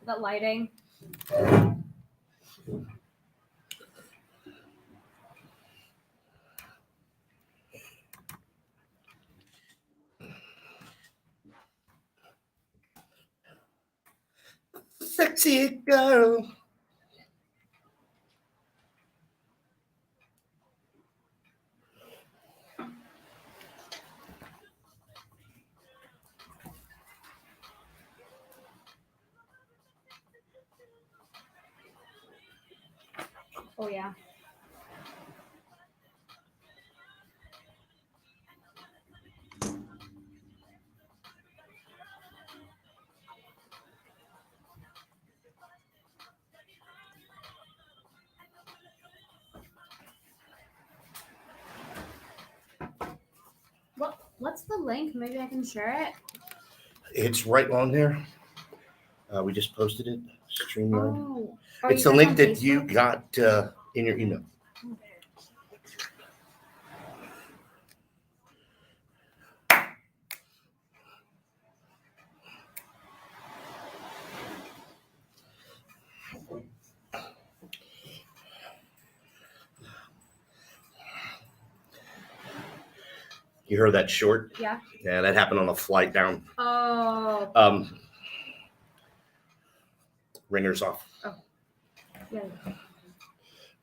The lighting. Sexy girl. Oh yeah. What's the link? Maybe I can share it. It's right on there. We just posted it. StreamYard. Oh, It's the link that you got in your email. You heard that short? Yeah. Yeah, that happened on a flight down. Oh. Ringer's off. Oh. Yeah.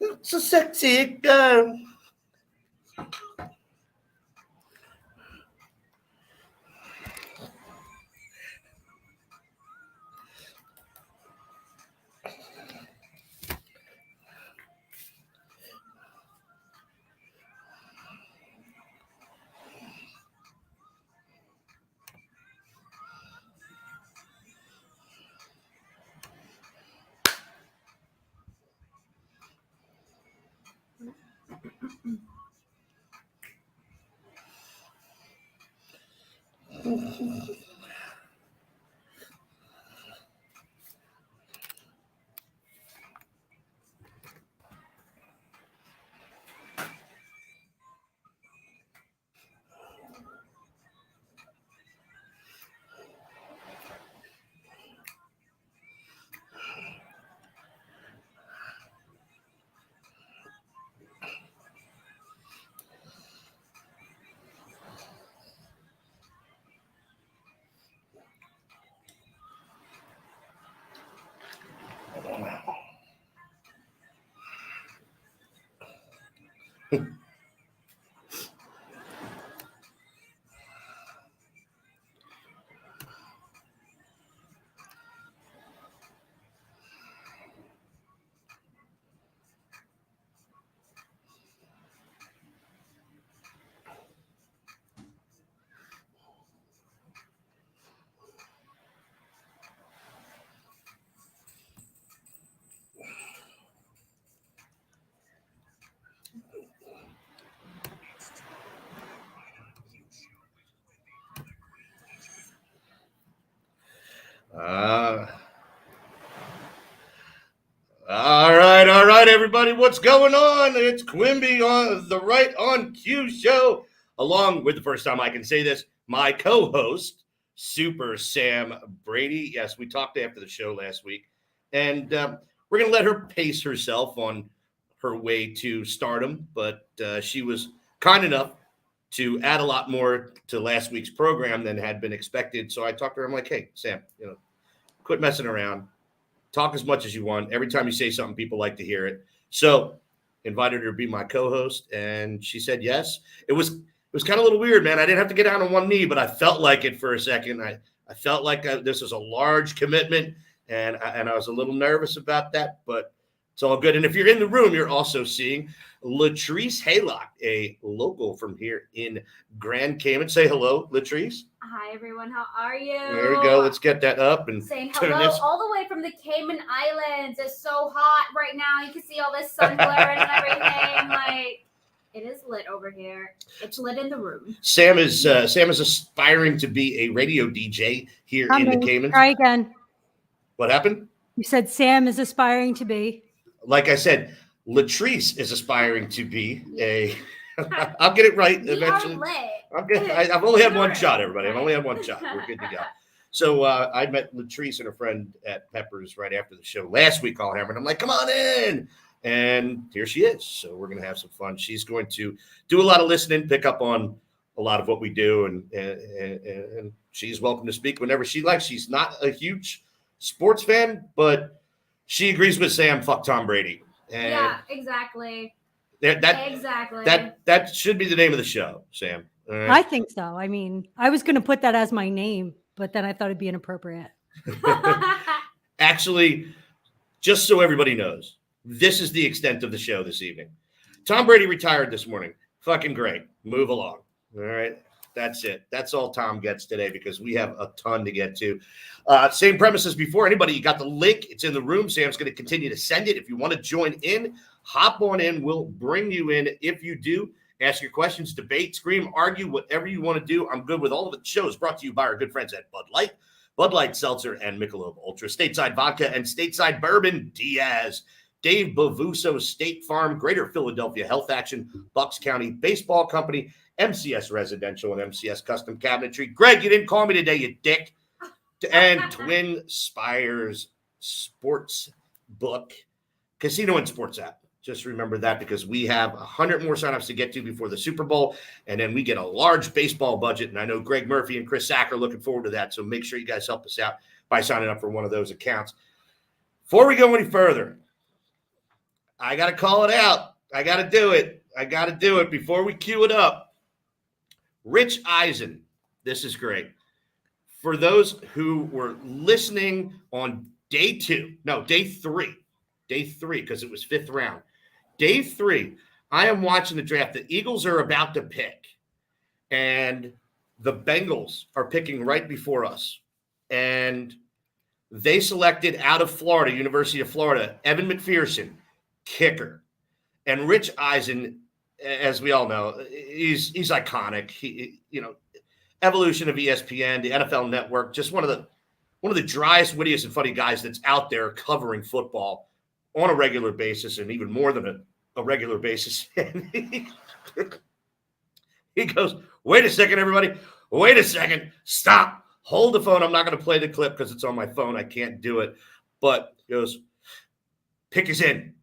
It's a sexy girl. All right, everybody. What's going on? It's Quimby on the Right on Cue show, along with the first time I can say this, my co-host, Super Sam Brady. Yes, we talked after the show last week, and we're going to let her pace herself on her way to stardom, but she was kind enough to add a lot more to last week's program than had been expected. So I talked to her. I'm like, hey, Sam, quit messing around. Talk as much as you want. Every time you say something, people like to hear it. So invited her to be my co-host, and she said yes. It was kind of a little weird, man. I didn't have to get down on one knee, but I felt like it for a second. I felt like this was a large commitment, and I was a little nervous about that, but it's all good. And if you're in the room, you're also seeing Latrice Haylock, a local from here in Grand Cayman. Say hello, Latrice. Hi, everyone. How are you? There we go. Let's get that up and saying hello all the way from the Cayman Islands. It's so hot right now. You can see all this sun glare and everything. Like, it is lit over here. It's lit in the room. Sam is aspiring to be a radio DJ here in the Caymans. Try again. What happened? You said Sam is aspiring to be. Like I said, Latrice is aspiring to be a I'll get it right We eventually. are lit. I've only had one Alright. shot, everybody. I've Right. only had one shot. We're good to go. So I met Latrice and her friend at Peppers right after the show last week on Hammer. And I'm like, come on in. And here she is. So we're going to have some fun. She's going to do a lot of listening, pick up on a lot of what we do. And she's welcome to speak whenever she likes. She's not a huge sports fan, but she agrees with Sam, fuck Tom Brady. And Yeah, exactly. exactly. That should be the name of the show, Sam. All right? I think so. I mean, I was going to put that as my name, but then I thought it'd be inappropriate. Actually, just so everybody knows, this is the extent of the show this evening. Tom Brady retired this morning. Fucking great. Move along. All right. That's it. That's all Tom gets today because we have a ton to get to. Same premises before. Anybody, you got the link. It's in the room. Sam's going to continue to send it. If you want to join in, hop on in. We'll bring you in. If you do, ask your questions, debate, scream, argue, whatever you want to do. I'm good with all of it. The show is brought to you by our good friends at Bud Light Seltzer, and Michelob Ultra, Stateside Vodka, and Stateside Bourbon. Diaz, Dave Bavuso, State Farm, Greater Philadelphia Health Action, Bucks County Baseball Company, MCS Residential, and MCS Custom Cabinetry. Greg, you didn't call me today, you dick. And Twin Spires Sports Book, Casino and Sports app. Just remember that because we have 100 more signups to get to before the Super Bowl, and then we get a large baseball budget, and I know Greg Murphy and Chris Sack are looking forward to that, so make sure you guys help us out by signing up for one of those accounts. Before we go any further, I got to call it out. I got to do it before we cue it up. Rich Eisen, this is great. For those who were listening on day 3, because it was 5th round. Day 3, I am watching the draft. The Eagles are about to pick, and the Bengals are picking right before us. And they selected out of Florida, University of Florida, Evan McPherson, kicker. And Rich Eisen, as we all know, he's iconic. He, evolution of ESPN, the NFL Network, just one of the driest, wittiest, and funny guys that's out there covering football on a regular basis, and even more than a regular basis. And he goes, wait a second, everybody. Wait a second. Stop. Hold the phone. I'm not going to play the clip because it's on my phone. I can't do it. But he goes, pick is in.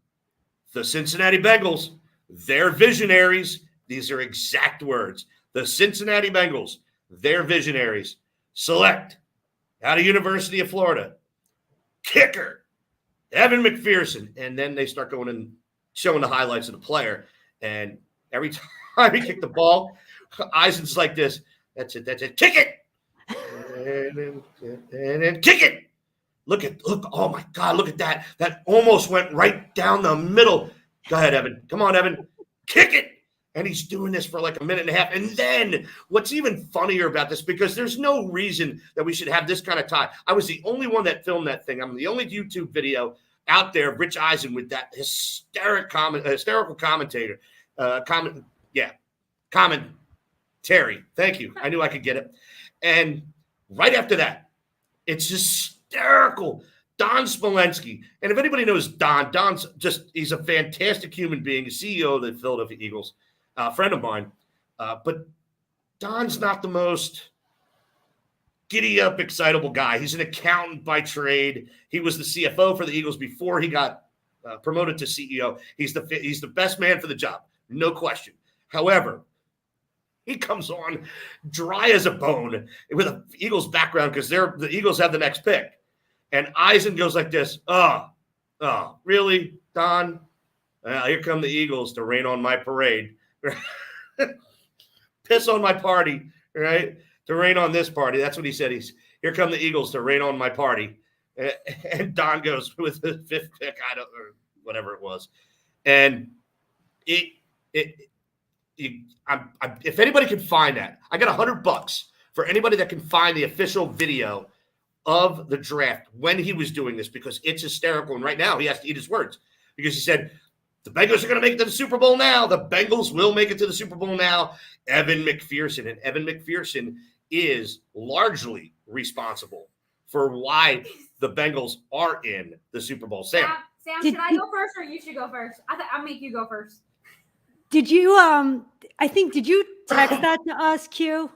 The Cincinnati Bengals, they're visionaries. These are exact words. The Cincinnati Bengals, they're visionaries. Select out of University of Florida, kicker, Evan McPherson. And then they start going and showing the highlights of the player. And every time he kicked the ball, Eisen's like this. That's it. Kick it. And then kick it. Look, oh my God, look at that. That almost went right down the middle. Go ahead, Evan. Come on, Evan. Kick it. And he's doing this for like a minute and a half. And then what's even funnier about this, because there's no reason that we should have this kind of time. I was the only one that filmed that thing. I'm the only YouTube video out there of Rich Eisen with that hysterical commentator. Commentary. Thank you. I knew I could get it. And right after that, it's hysterical. Don Smolenski. And if anybody knows Don's he's a fantastic human being, a CEO of the Philadelphia Eagles, a friend of mine. But Don's not the most giddy up, excitable guy. He's an accountant by trade. He was the CFO for the Eagles before he got promoted to CEO. He's the best man for the job, no question. However, he comes on dry as a bone with an Eagles background because the Eagles have the next pick. And Eisen goes like this. Oh, really, Don? Here come the Eagles to rain on my parade. Piss on my party, right? To rain on this party. That's what he said. Here come the Eagles to rain on my party. And Don goes with the 5th pick, or whatever it was. And if anybody can find that, I got $100 for anybody that can find the official video of the draft when he was doing this, because it's hysterical. And right now he has to eat his words because he said, the Bengals are going to make it to the Super Bowl now. The Bengals will make it to the Super Bowl now. Evan McPherson. And Evan McPherson is largely responsible for why the Bengals are in the Super Bowl. Sam, should I go first or you should go first? I'll make you go first. Did you did you text that to us, Q?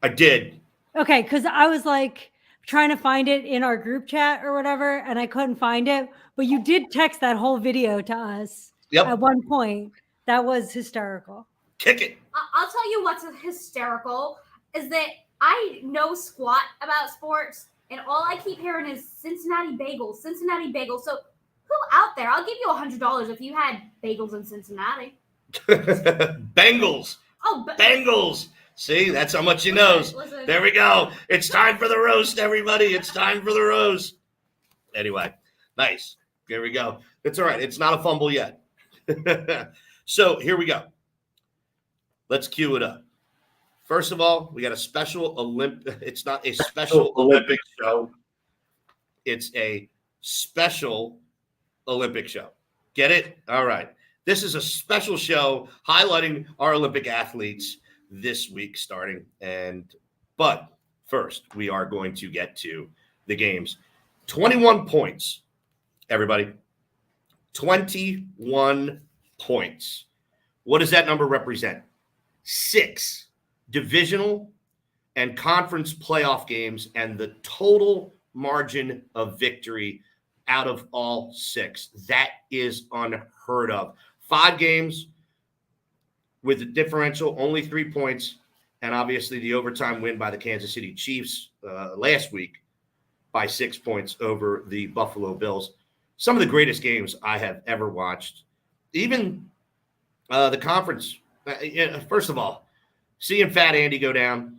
I did. Okay, because I was like trying to find it in our group chat or whatever, and I couldn't find it. But you did text that whole video to us Yep. at one point. That was hysterical. Kick it. I'll tell you what's hysterical is that I know squat about sports, and all I keep hearing is Cincinnati bagels, Cincinnati bagels. So who out there? I'll give you $100 if you had bagels in Cincinnati. Bengals. Oh, but Bengals. See, that's how much he knows. Listen. There we go. It's time for the roast, everybody. It's time for the roast. Anyway, nice. There we go. It's all right. It's not a fumble yet. So here we go. Let's cue it up. First of all, we got a special Olympic. It's not a special Olympic show. It's a special Olympic show. Get it? All right. This is a special show highlighting our Olympic athletes this week starting. But first, we are going to get to the games. 21 points, everybody. 21 points. What does that number represent? 6 divisional and conference playoff games, and the total margin of victory out of all 6. That is unheard of. 5 games with the differential, only 3 points, and obviously the overtime win by the Kansas City Chiefs last week by 6 points over the Buffalo Bills. Some of the greatest games I have ever watched. Even the conference. First of all, seeing Fat Andy go down,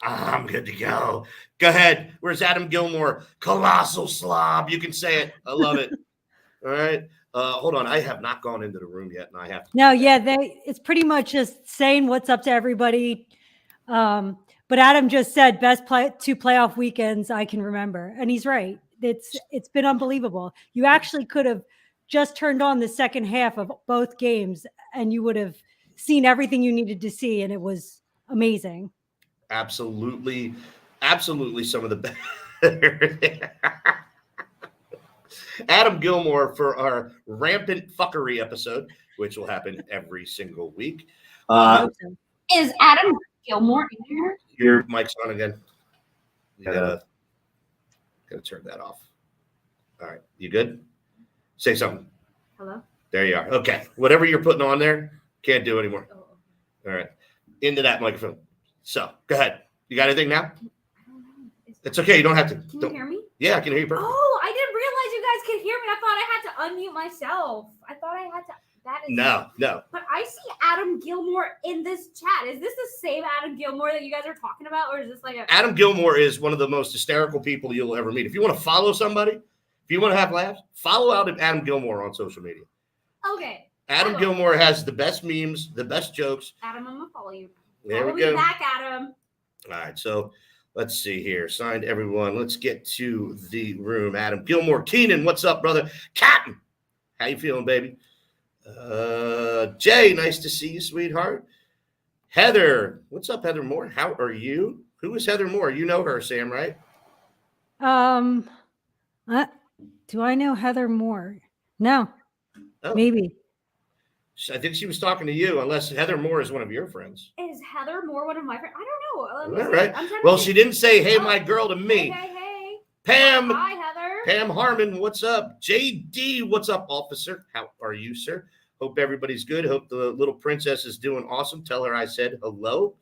I'm good to go. Go ahead. Where's Adam Gilmore? Colossal slob. You can say it. I love it. All right. Hold on. I have not gone into the room yet, and I have to. No, yeah, it's pretty much just saying what's up to everybody. But Adam just said best 2 playoff weekends I can remember, and he's right. It's been unbelievable. You actually could have just turned on the second half of both games, and you would have seen everything you needed to see, and it was amazing. Absolutely some of the best. Adam Gilmore for our rampant fuckery episode, which will happen every single week. Is Adam Gilmore in here? Your mic's on again. You gotta turn that off. All right. You good? Say something. Hello? There you are. Okay. Whatever you're putting on there, can't do anymore. Oh. All right. Into that microphone. So go ahead. You got anything now? I don't know. It's okay. You don't have to. Can you hear me? Yeah, I can hear you perfectly. Oh, I didn't realize you guys could hear me. I thought I had to unmute myself. I thought I had to. That is No. But I see Adam Gilmore in this chat. Is this the same Adam Gilmore that you guys are talking about, or is this like a? Adam Gilmore is one of the most hysterical people you'll ever meet. If you want to follow somebody, if you want to have laughs, follow Adam Gilmore on social media. Okay. Adam Gilmore has the best memes, the best jokes. Adam, I'm gonna follow you. There Follow we go. me back, Adam. All right, so let's see here. Signed everyone. Let's get to the room. Adam Gilmore. Keenan, what's up, brother? Captain, how you feeling, baby? Jay, nice to see you, sweetheart. Heather, what's up, Heather Moore? How are you? Who is Heather Moore? You know her, Sam, right? Do I know Heather Moore? No, Oh. maybe. I think she was talking to you, unless Heather Moore is one of your friends. Is Heather Moore one of my friends? I don't know. Let me All see. right. I'm trying to Well, think. she didn't say, hey, Oh. my girl to me. Hey. Pam, Hi, Heather. Pam Harmon, what's up? JD, what's up, officer? How are you, sir? Hope everybody's good. Hope the little princess is doing awesome. Tell her I said hello.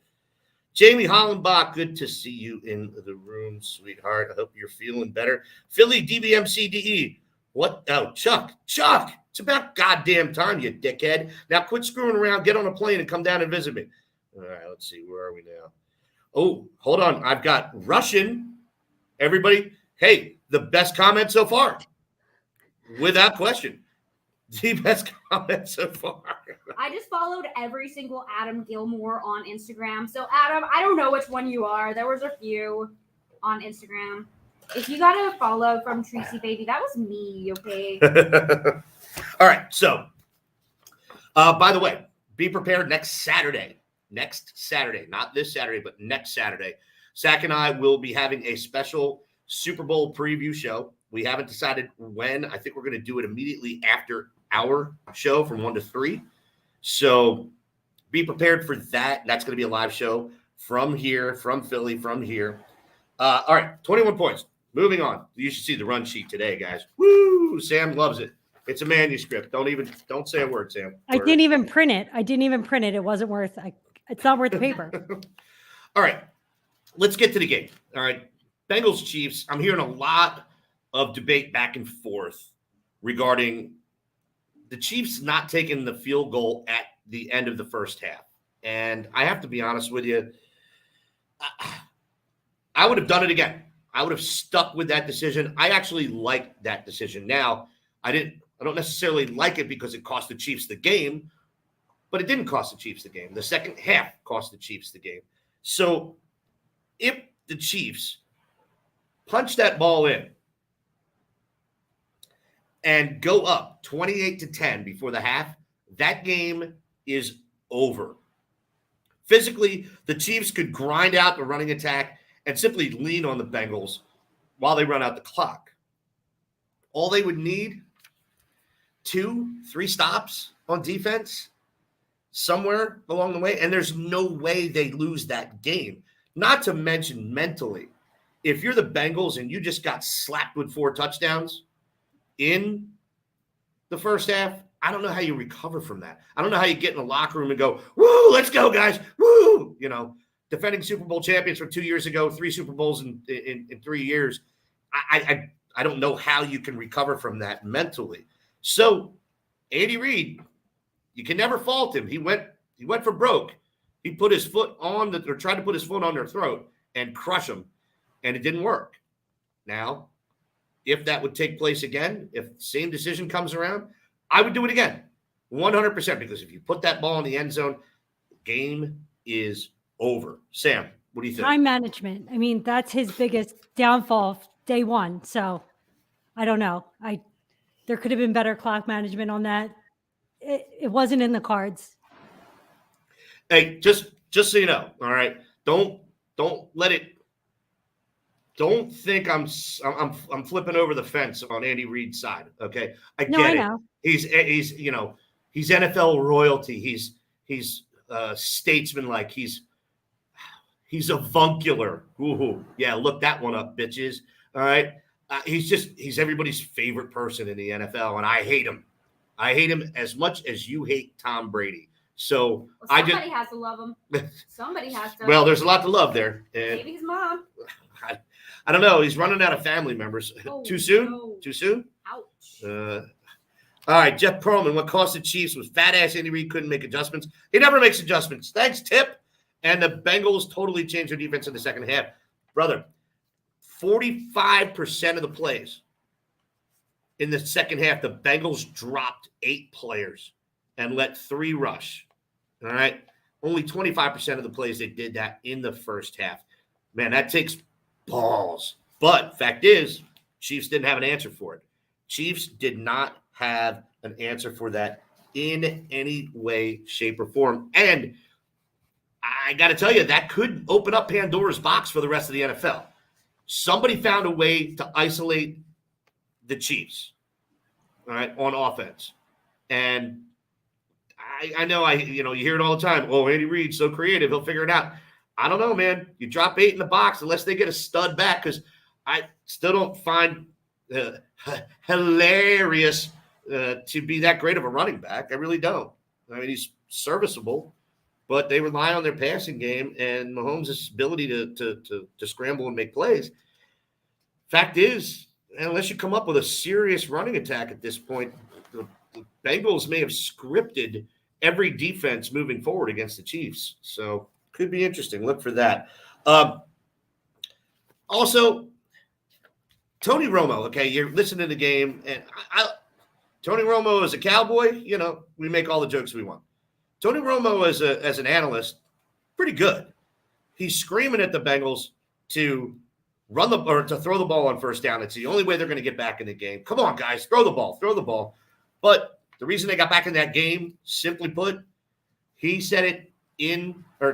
Jamie Hollenbach, good to see you in the room, sweetheart. I hope you're feeling better. Philly DBMCDE. What? Oh, Chuck. It's about goddamn time, you dickhead. Now quit screwing around. Get on a plane and come down and visit me. All right, let's see. Where are we now? Oh, hold on. I've got Russian. Everybody, hey, the best comment so far. Without question. The best comment so far. I just followed every single Adam Gilmore on Instagram. So, Adam, I don't know which one you are. There was a few on Instagram. If you got a follow from Tracy Baby, that was me, okay? All right. So, by the way, be prepared next Saturday, not this Saturday, but next Saturday. Zach and I will be having a special Super Bowl preview show. We haven't decided when. I think we're going to do it immediately after our show from 1 to 3. So be prepared for that. That's going to be a live show from here, from Philly, from here. All right, 21 points. Moving on. You should see the run sheet today, guys. Woo! Sam loves it. It's a manuscript. Don't say a word, Sam. I didn't even print it. It wasn't worth. It's not worth the paper. All right, let's get to the game. All right, Bengals Chiefs. I'm hearing a lot of debate back and forth regarding the Chiefs not taking the field goal at the end of the first half. And I have to be honest with you, I would have done it again. I would have stuck with that decision. I actually like that decision. Now, I don't necessarily like it because it cost the Chiefs the game, but it didn't cost the Chiefs the game. The second half cost the Chiefs the game. So if the Chiefs punch that ball in and go up 28-10 before the half, that game is over. Physically, the Chiefs could grind out the running attack and simply lean on the Bengals while they run out the clock. All they would need, 2-3 stops on defense somewhere along the way, and there's no way they lose that game. Not to mention mentally, if you're the Bengals and you just got slapped with 4 touchdowns in the first half, I don't know how you recover from that. I don't know how you get in the locker room and go, woo, let's go, guys, woo. You know, defending Super Bowl champions from 2 years ago, 3 Super Bowls in 3 years. I don't know how you can recover from that mentally. So Andy Reid, you can never fault him. He went for broke. He put his foot on or tried to put his foot on their throat and crush them, and it didn't work. Now, if that would take place again, if the same decision comes around, I would do it again, 100%, because if you put that ball in the end zone, the game is over. Sam, what do you think? Time management. I mean, that's his biggest downfall day one. So I don't know. There could have been better clock management on that. It wasn't in the cards. Hey, just so you know, all right, don't think I'm flipping over the fence on Andy Reid's side. Okay, I know. He's NFL royalty. He's statesman-like. He's avuncular. Ooh, yeah, look that one up, bitches. All right, he's everybody's favorite person in the NFL, and I hate him. I hate him as much as you hate Tom Brady. So somebody has to love him. Somebody has to. Well, there's a lot to love there. And maybe his mom. I don't know. He's running out of family members. Oh, Too soon? No. Too soon? Ouch. All right, Jeff Perlman. What cost the Chiefs was fat-ass Andy Reid couldn't make adjustments. He never makes adjustments. Thanks, Tip. And the Bengals totally changed their defense in the second half. Brother, 45% of the plays in the second half, the Bengals dropped 8 players and let 3 rush. All right? Only 25% of the plays they did that in the first half. Man, that takes balls. But fact is, Chiefs didn't have an answer for it. Chiefs did not have an answer for that in any way, shape, or form. And I got to tell you, that could open up Pandora's box for the rest of the NFL. Somebody found a way to isolate the Chiefs, all right, on offense. And I know you hear it all the time. Oh, Andy Reid's so creative. He'll figure it out. I don't know, man. You drop 8 in the box unless they get a stud back, because I still don't find hilarious to be that great of a running back. I really don't. I mean, he's serviceable, but they rely on their passing game and Mahomes' ability to scramble and make plays. Fact is, unless you come up with a serious running attack at this point, the Bengals may have scripted every defense moving forward against the Chiefs. So could be interesting. Look for that. Also, Tony Romo. Okay, you're listening to the game, and Tony Romo is a Cowboy. We make all the jokes we want. Tony Romo as an analyst, pretty good. He's screaming at the Bengals to to throw the ball on first down. It's the only way they're going to get back in the game. Come on, guys, throw the ball. But the reason they got back in that game, simply put, he said it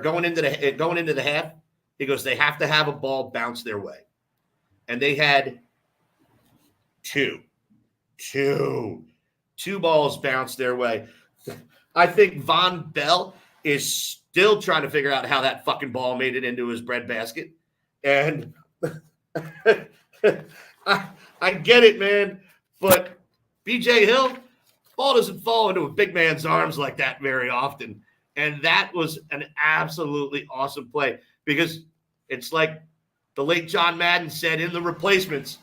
going into the half. He goes, they have to have a ball bounce their way, and they had two balls bounce their way. I think Von Bell is still trying to figure out how that fucking ball made it into his breadbasket. And I get it, man. But BJ Hill, ball doesn't fall into a big man's arms like that very often. And that was an absolutely awesome play because it's like the late John Madden said in The Replacements,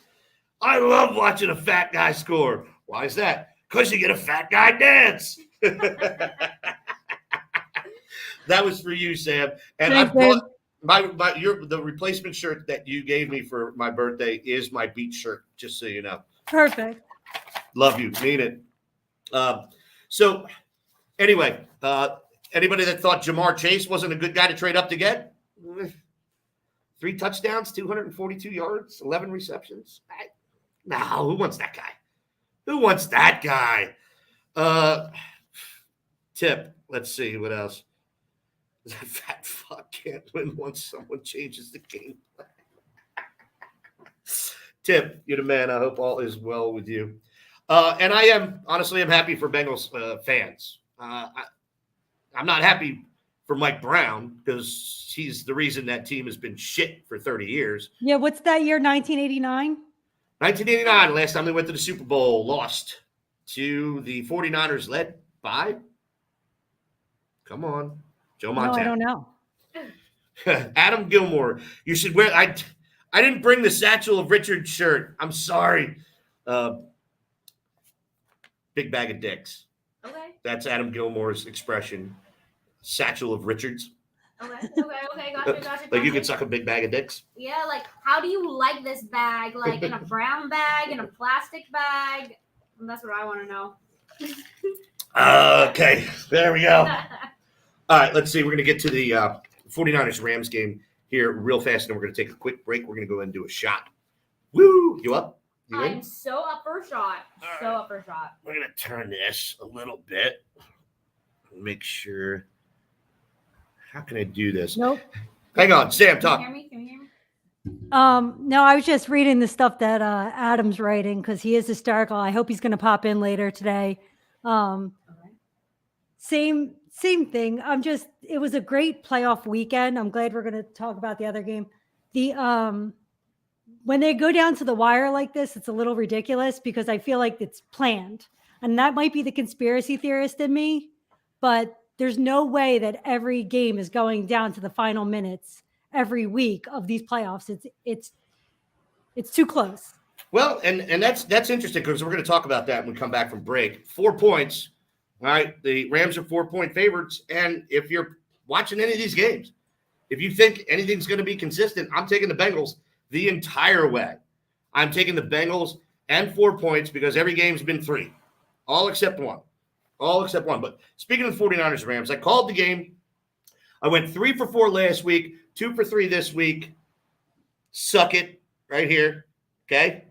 I love watching a fat guy score. Why is that? Because you get a fat guy dance. That was for you, Sam. And I bought the replacement shirt that you gave me for my birthday is my beach shirt, just so you know. Perfect. Love you. Mean it. So anyway, anybody that thought Jamar Chase wasn't a good guy to trade up to get? 3 touchdowns, 242 yards, 11 receptions. No, who wants that guy? Who wants that guy? Tip. Let's see what else. That fat fuck can't win once someone changes the game. Tip, you're the man. I hope all is well with you. And I'm happy for Bengals fans. I'm not happy for Mike Brown because he's the reason that team has been shit for 30 years. Yeah, what's that year, 1989? 1989, last time they went to the Super Bowl, lost to the 49ers led by, come on, Joe Montana. No, I don't know. Adam Gilmore. You should wear, I didn't bring the Satchel of Richards shirt. I'm sorry. Big bag of dicks. Okay. That's Adam Gilmore's expression. Satchel of Richards. Okay. Gotcha. Like you could suck a big bag of dicks. Yeah, like how do you like this bag? Like in a brown bag, in a plastic bag? That's what I want to know. Okay, there we go. All right, let's see. We're going to get to the 49ers-Rams game here real fast, and we're going to take a quick break. We're going to go ahead and do a shot. Woo! You up? You in? I'm so up for a shot. Up for a shot. We're going to turn this a little bit. Make sure. How can I do this? Nope. Hang on, Sam, talk. Can you hear me? No, I was just reading the stuff that Adam's writing because he is hysterical. I hope he's going to pop in later today. Same thing. It was a great playoff weekend. I'm glad we're going to talk about the other game. When they go down to the wire like this, it's a little ridiculous because I feel like it's planned. And that might be the conspiracy theorist in me, but there's no way that every game is going down to the final minutes every week of these playoffs. It's too close. Well, and that's interesting because we're going to talk about that when we come back from break. 4 points. All right, the Rams are 4-point favorites, and if you're watching any of these games, if you think anything's going to be consistent, I'm taking the Bengals the entire way. I'm taking the Bengals and 4 points because every game's been 3, all except one. But speaking of the 49ers Rams, I called the game. I went 3 for 4 last week, 2 for 3 this week. Suck it right here, okay?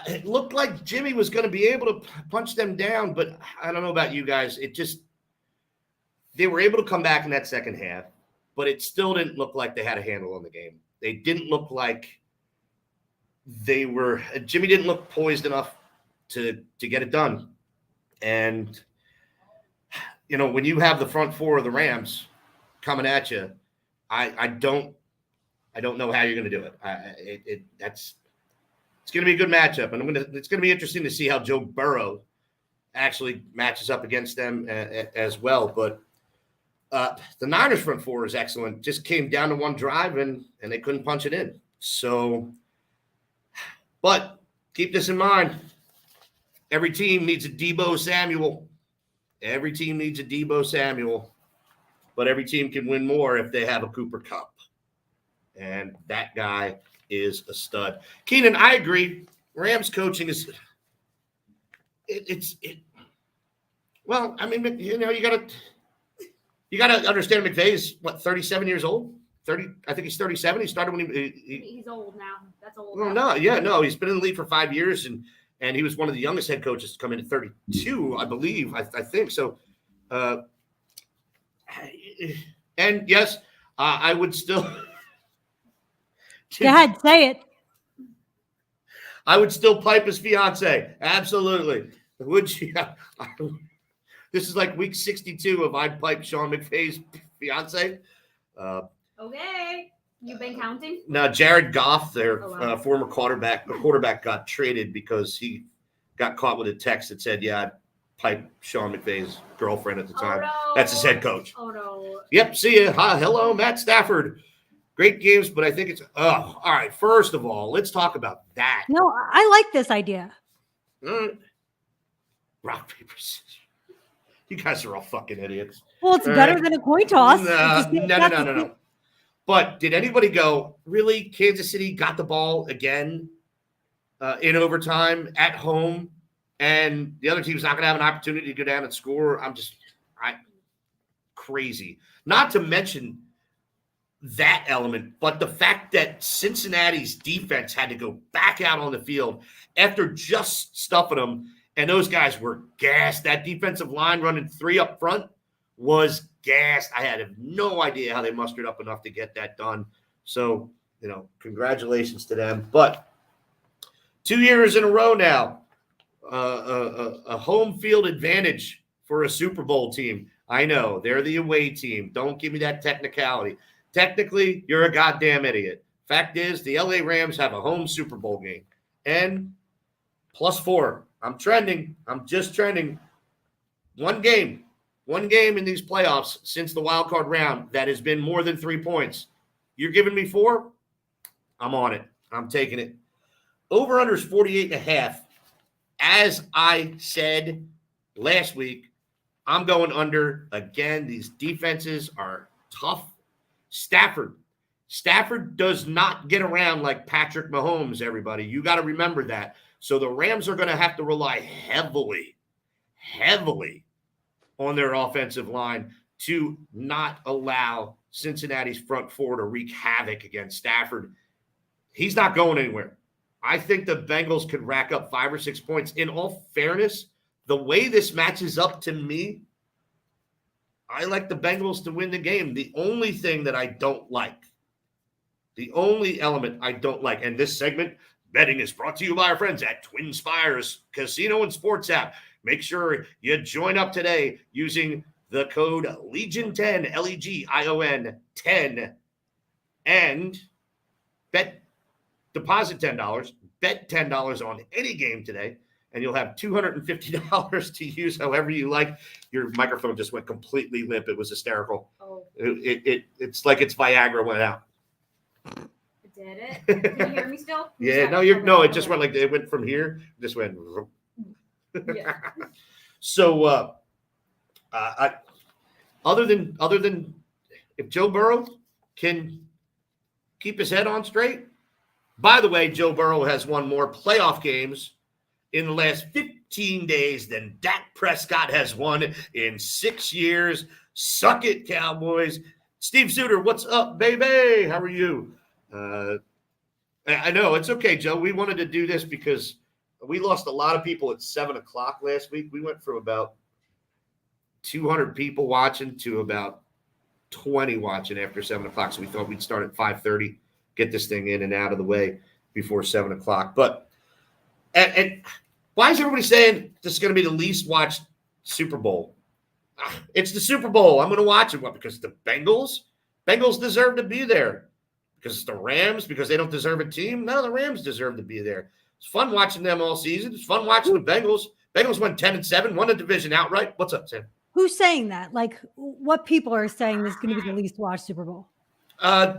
It looked like Jimmy was going to be able to punch them down, but I don't know about you guys. They were able to come back in that second half, but it still didn't look like they had a handle on the game. They didn't look like Jimmy didn't look poised enough to get it done. And, when you have the front 4 of the Rams coming at you, I don't know how you're going to do it. It's going to be a good matchup, and it's going to be interesting to see how Joe Burrow actually matches up against them as well. But the Niners front 4 is excellent. Just came down to one drive, and they couldn't punch it in. So, but keep this in mind. Every team needs a Deebo Samuel. But every team can win more if they have a Cooper Kupp. And that guy is a stud. Keenan, I agree. Rams coaching is well, I mean, you gotta understand McVay's 37 years old? 30, I think he's 37. He started when he's old now. That's old. Well, no, he's been in the league for 5 years and he was one of the youngest head coaches to come in at 32, I believe. I think so. And yes, I would still Go ahead, say it. I would still pipe his fiance. Absolutely. Would you? This is like week 62 of I'd Pipe Sean McVay's fiance. Okay. You've been counting? Now, Jared Goff, their wow. former quarterback, got traded because he got caught with a text that said, "Yeah, I piped Sean McVay's girlfriend at the time." Oh, no. That's his head coach. Oh, no. Yep, see ya. Hi, hello, Matt Stafford. Great games, but I think it's all right. First of all, let's talk about that. No, I like this idea. Rock, paper, scissors. You guys are all fucking idiots. Well, it's All better right. than a coin toss. No. But did anybody go, really? Kansas City got the ball again in overtime at home, and the other team's not going to have an opportunity to go down and score? Crazy. Not to mention that element, but the fact that Cincinnati's defense had to go back out on the field after just stuffing them, and those guys were gassed. That defensive line running 3 up front was gassed. I had no idea how they mustered up enough to get that done. So, congratulations to them. But 2 years in a row now, a home field advantage for a Super Bowl team. I know, they're the away team. Don't give me that technicality. Technically, you're a goddamn idiot. Fact is, the LA Rams have a home Super Bowl game. And +4. I'm trending. I'm just trending. One game in these playoffs since the wild card round that has been more than 3 points. You're giving me 4? I'm on it. I'm taking it. Over-under is 48.5. As I said last week, I'm going under. Again, these defenses are tough. Stafford does not get around like Patrick Mahomes, everybody. You got to remember that. So the Rams are going to have to rely heavily on their offensive line to not allow Cincinnati's front four to wreak havoc against Stafford. He's not going anywhere. I think the Bengals could rack up 5 or 6 points. In all fairness, the way this matches up to me, I like the Bengals to win the game. The only thing that I don't like, the only element I don't like, and this segment, betting is brought to you by our friends at Twin Spires Casino and Sports app. Make sure you join up today using the code LEGION10, LEGION 10, and deposit $10, bet $10 on any game today, and you'll have $250 to use however you like. Your microphone just went completely limp. It was hysterical. Oh. It's like its Viagra went out. Did it? Can you hear me still? Yeah, no, it just went like, it went from here, just went. Yeah. So, other than if Joe Burrow can keep his head on straight. By the way, Joe Burrow has won more playoff games in the last 15 days than Dak Prescott has won in 6 years. Suck it, Cowboys. Steve Suter, what's up, baby? How are you? I know, it's okay, Joe. We wanted to do this because we lost a lot of people at 7 o'clock last week. We went from about 200 people watching to about 20 watching after 7 o'clock. So we thought we'd start at 5:30, get this thing in and out of the way before 7 o'clock. But and why is everybody saying this is going to be the least watched Super Bowl? It's the Super Bowl. I'm going to watch it. What? Because the Bengals deserve to be there. Because it's the Rams, because they don't deserve a team. No, the Rams deserve to be there. It's fun watching them all season. It's fun watching the Bengals. Bengals went 10-7, won the division outright. What's up, Sam? Who's saying that? Like, what people are saying this is going to be the least watched Super Bowl?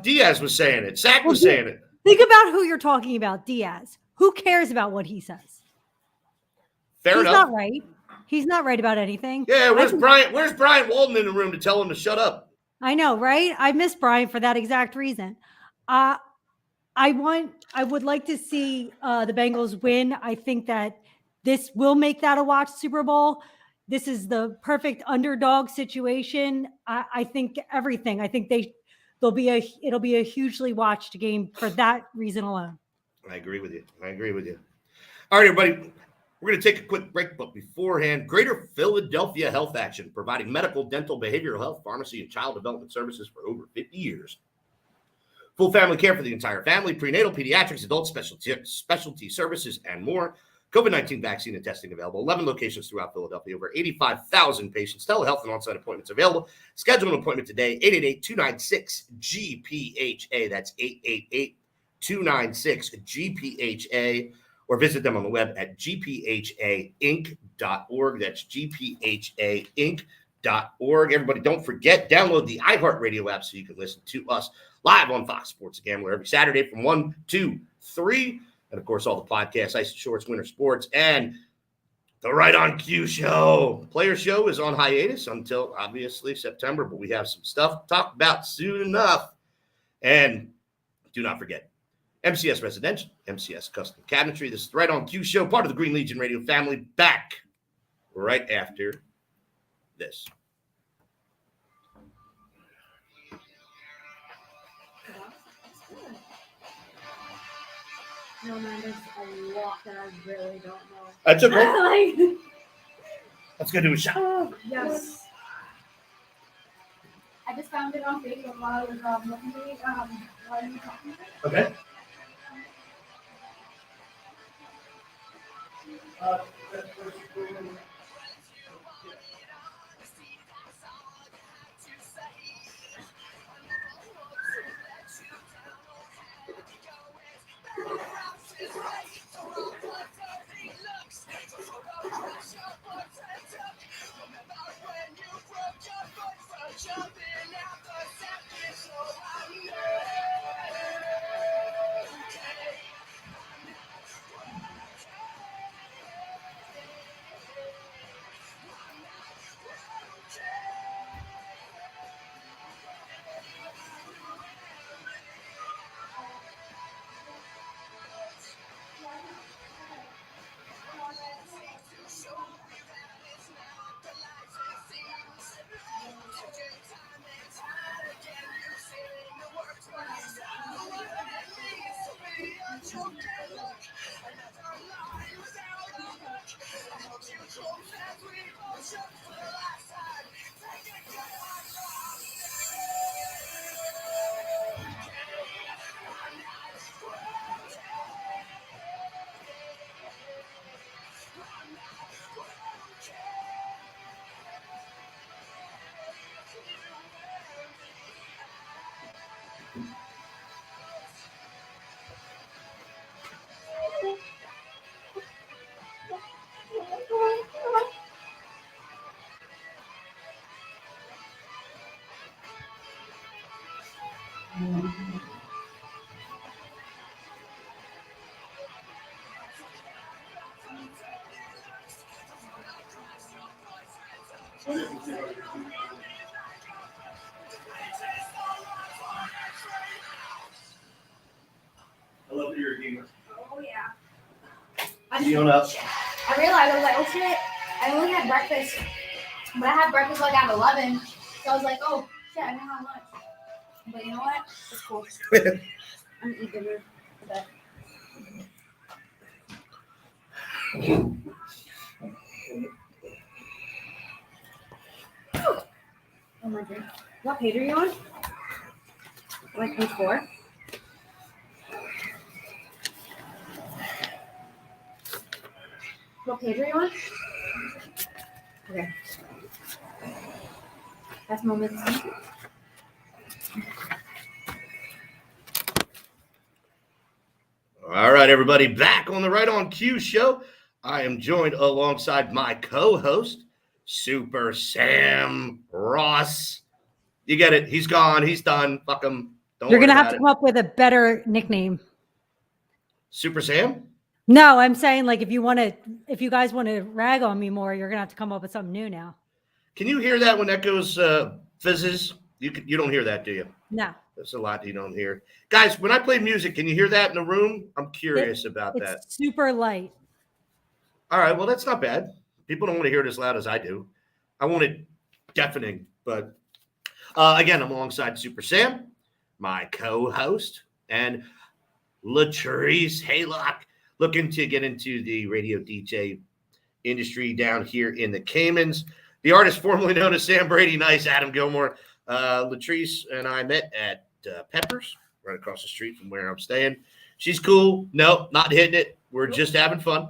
Diaz was saying it. Zach was saying it. Think about who you're talking about, Diaz. Who cares about what he says? Fair enough. He's not right. He's not right about anything. Yeah, where's Brian Walden in the room to tell him to shut up? I know, right? I miss Brian for that exact reason. I would like to see the Bengals win. I think that this will make that a watch Super Bowl. This is the perfect underdog situation. I think everything. I think it'll be a hugely watched game for that reason alone. I agree with you. All right, everybody. We're going to take a quick break, but beforehand, Greater Philadelphia Health Action, providing medical, dental, behavioral health, pharmacy, and child development services for over 50 years. Full family care for the entire family, prenatal, pediatrics, adult specialty services, and more. COVID-19 vaccine and testing available. 11 locations throughout Philadelphia. Over 85,000 patients. Telehealth and on-site appointments available. Schedule an appointment today. 888-296-GPHA. That's 888-296-GPHA. Or visit them on the web at gphainc.org. That's gphainc.org. Everybody, don't forget, download the iHeartRadio app so you can listen to us live on Fox Sports Gambler every Saturday from 1 to 3. And, of course, all the podcasts, Ice and Shorts, Winter Sports, and the Right on Cue show. The Player Show is on hiatus until, obviously, September, but we have some stuff to talk about soon enough. And do not forget, MCS Residential, MCS Custom Cabinetry. This is the Right on Cue show, part of the Green Legion Radio family, back right after this. No, man, there's a lot that I really don't know. That's okay. Like, Let's go do a shot. oh, yes. I just found it on Facebook while I was looking at while you were talking about it. Okay. I love that you're a gamer. Oh, yeah. You know what? I realized, I was like, oh, shit. I only had breakfast. But I had breakfast like at 11. So I was like, oh, shit, I didn't have lunch. But you know what? It's cool. I'm eating dinner for that. Oh my god. What page are you on? Like page 4? What page are you on? Okay. That's moments. All right, everybody, back on the Right on Cue show. I am joined alongside my co-host, Super Sam Ross. You get it. He's gone. He's done. Fuck him. Don't You're worry going to have about to it. come up with a better nickname. Super Sam? No, I'm saying like if you guys want to rag on me more, you're going to have to come up with something new now. Can you hear that when that goes fizzes? You don't hear that, do you? No. There's a lot you don't hear. Guys, when I play music, can you hear that in the room? I'm curious about that. It's super light. All right, well, that's not bad. People don't want to hear it as loud as I do. I want it deafening. But again, I'm alongside Super Sam, my co-host, and Latrice Haylock, looking to get into the radio DJ industry down here in the Caymans. The artist formerly known as Sam Brady Nice, Adam Gilmore. Latrice and I met at Peppers, right across the street from where I'm staying. She's cool. No, not hitting it. We're just having fun.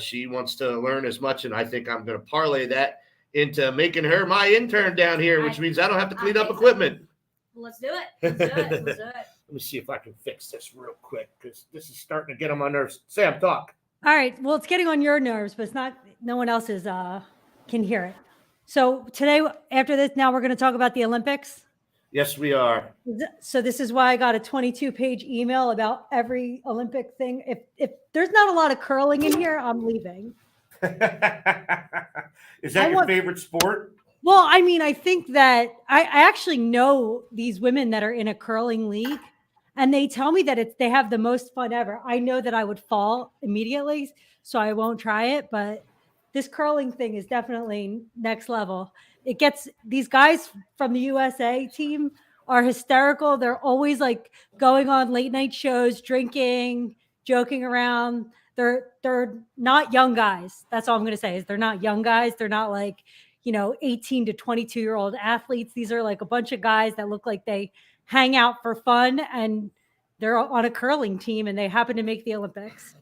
She wants to learn as much, and I think I'm going to parlay that into making her my intern down here, which means I don't have to clean up equipment. Let's do it. Let's do it. Let's do it. Let me see if I can fix this real quick because this is starting to get on my nerves. Sam, talk. All right. Well, it's getting on your nerves, but it's not. No one else is can hear it. So today, after this, now we're going to talk about the Olympics. Yes, we are. So this is why I got a 22-page email about every Olympic thing. If there's not a lot of curling in here, I'm leaving. Is that your favorite sport? Well, I mean, I think that I actually know these women that are in a curling league, and they tell me that they have the most fun ever. I know that I would fall immediately, so I won't try it, but this curling thing is definitely next level. It gets these guys from the USA team are hysterical. They're always like going on late night shows, drinking, joking around. They're not young guys. That's all I'm going to say is they're not young guys. They're not like, 18 to 22-year-old athletes. These are like a bunch of guys that look like they hang out for fun, and they're on a curling team, and they happen to make the Olympics.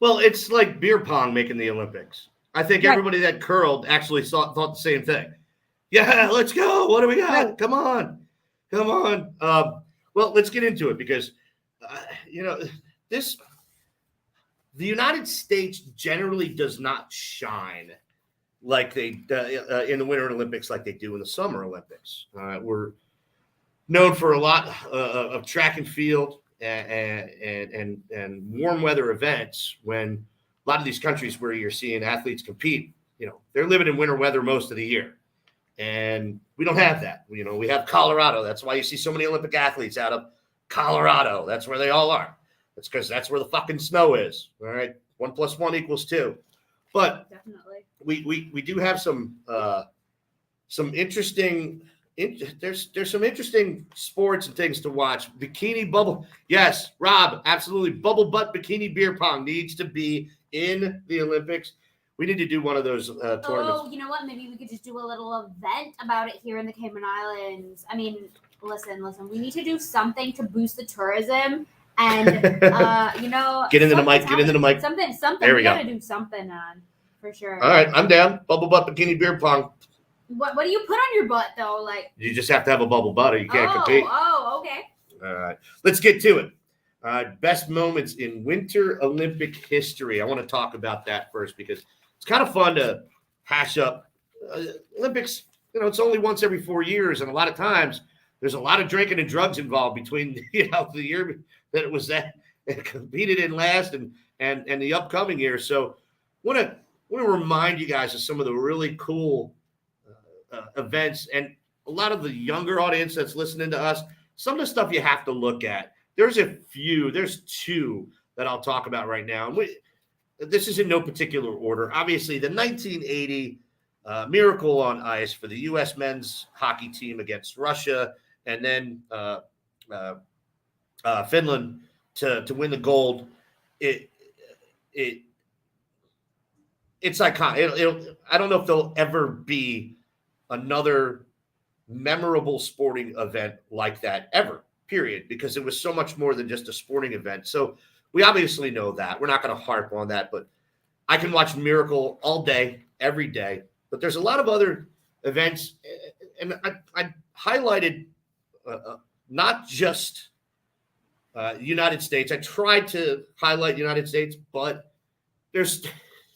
Well, it's like beer pong making the Olympics. I think everybody that curled actually thought the same thing. Yeah, let's go. What do we got? Right. Come on. Well, let's get into it because, the United States generally does not shine like they in the Winter Olympics like they do in the Summer Olympics. We're known for a lot of track and field and warm weather events when a lot of these countries where you're seeing athletes compete, they're living in winter weather most of the year. And we don't have that. We have Colorado. That's why you see so many Olympic athletes out of Colorado. That's where they all are. That's because that's where the fucking snow is. All right. 1 + 1 = 2. But definitely we do have some interesting there's some interesting sports and things to watch. Bikini bubble. Yes, Rob, absolutely. Bubble butt bikini beer pong needs to be in the Olympics. We need to do one of those tournaments. Oh, you know what? Maybe we could just do a little event about it here in the Cayman Islands. I mean, listen. We need to do something to boost the tourism and, Get into the mic. Something. There we got to do something for sure. All right, I'm down. Bubble butt bikini beer pong. What do you put on your butt, though? Like you just have to have a bubble butt or you can't compete. Oh, okay. All right. Let's get to it. Best moments in Winter Olympic history. I want to talk about that first because it's kind of fun to hash up. Olympics, it's only once every 4 years, and a lot of times there's a lot of drinking and drugs involved between the year that it was that it competed in last and the upcoming year. So want to remind you guys of some of the really cool events, and a lot of the younger audience that's listening to us, some of the stuff you have to look at. There's two that I'll talk about right now. And this is in no particular order. Obviously, the 1980 Miracle on Ice for the U.S. men's hockey team against Russia, and then Finland to win the gold. It's iconic. I don't know if there'll ever be another memorable sporting event like that ever, period, because it was so much more than just a sporting event. So we obviously know that. We're not going to harp on that, but I can watch Miracle all day, every day. But there's a lot of other events, and I highlighted not just United States. I tried to highlight United States, but there's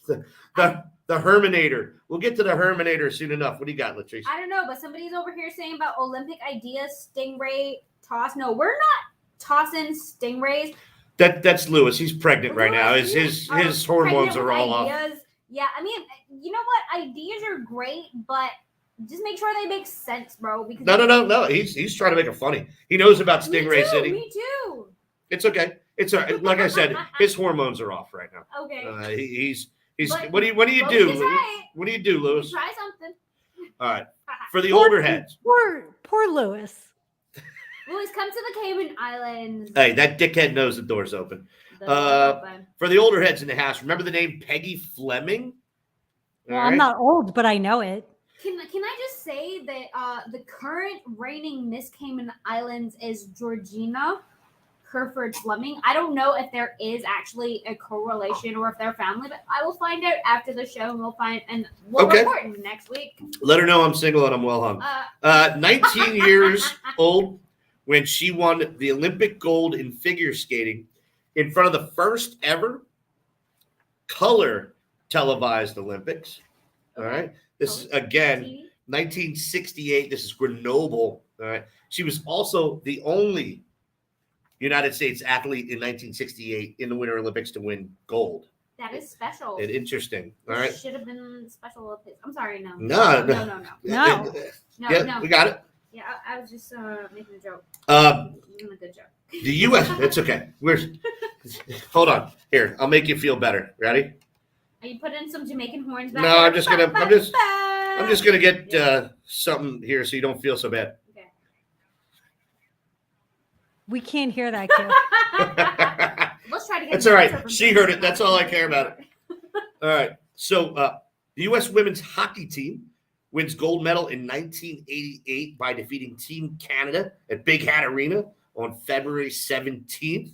the Herminator. We'll get to the Herminator soon enough. What do you got, Latrice? I don't know, but somebody's over here saying about Olympic ideas, stingray toss. No, we're not tossing stingrays. That's Lewis. He's pregnant right now. His hormones are all off. Yeah, I mean, you know what? Ideas are great, but just make sure they make sense, bro. Because no. He's trying to make it funny. He knows about Stingray City. Me too. It's okay. It's all right. Like I said, his hormones are off right now. Okay. He's. What do you do? What do you do, Lewis? Try something. All right. For the older heads. Poor Lewis. Lewis, come to the Cayman Islands. Hey, that dickhead knows the door's open. For the older heads in the house, remember the name Peggy Fleming? Well, I'm not old, but I know it. Can I just say that the current reigning Miss Cayman Islands is Georgina, Hereford Fleming. I don't know if there is actually a correlation or if they're family, but I will find out after the show, and we'll Okay. report next week. Let her know I'm single and I'm well hung. 19 years old when she won the Olympic gold in figure skating in front of the first ever color televised Olympics. All right. This is, again, 1968. This is Grenoble. All right. She was also the only United States athlete in 1968 in the Winter Olympics to win gold. That is special. Interesting. All right. Should have been special of his. I'm sorry, no. No. No. Yeah, we got it. Yeah, I was just making a joke. Doing a good joke. The U.S. It's okay. Hold on. Here, I'll make you feel better. Ready? Are you putting some Jamaican horns back? No, there? I'm just gonna get something here so you don't feel so bad. Okay. We can't hear that, kid. Let's try to get. It's all right. She heard it. That's all I care about. All right. So the U.S. women's hockey team wins gold medal in 1988 by defeating Team Canada at Big Hat Arena on February 17th.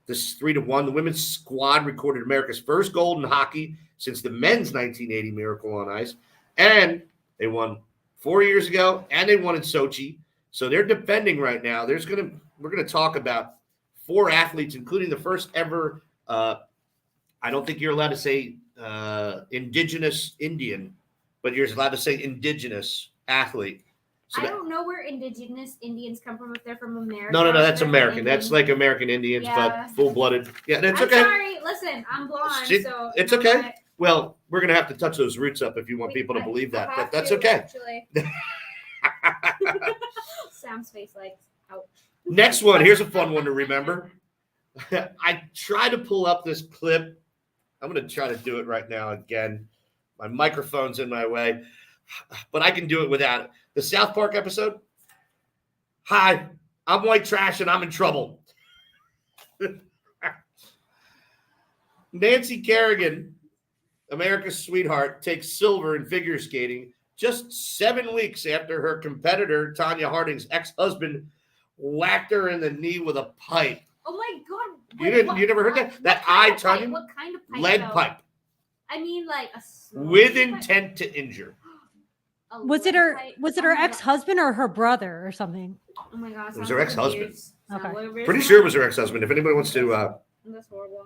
This is 3-1. The women's squad recorded America's first gold in hockey since the men's 1980 Miracle on Ice. And they won 4 years ago, and they won in Sochi. So they're defending right now. We're going to talk about 4 athletes, including the first ever, I don't think you're allowed to say indigenous Indian, but you're allowed to say indigenous athlete. So I don't know where indigenous Indians come from, if they're from America. No, that's they're American. Indian. That's like American Indians, Yeah. but full-blooded. Yeah, that's I'm okay. sorry. Listen, I'm blonde, so It's you know okay. what? Well, we're going to have to touch those roots up if you want people to believe that, but that's okay. Actually. Sam's face like, ouch. Next one. Here's a fun one to remember. I tried to pull up this clip. I'm going to try to do it right now again. My microphone's in my way, but I can do it without it. The South Park episode. Hi, I'm white trash and I'm in trouble. Nancy Kerrigan, America's sweetheart, takes silver in figure skating just 7 weeks after her competitor, Tanya Harding's ex-husband, whacked her in the knee with a pipe. Oh my god! You never heard that? That eye, Tanya? What kind of pipe? Lead though? pipe I mean, like a small with pipe? intent to injure. A Was it lead her? pipe? Was it Oh her my God. ex-husband or her brother or something? Oh my god! It was her ex-husband. Okay. Pretty sure it was her ex-husband. If anybody wants to, That's horrible.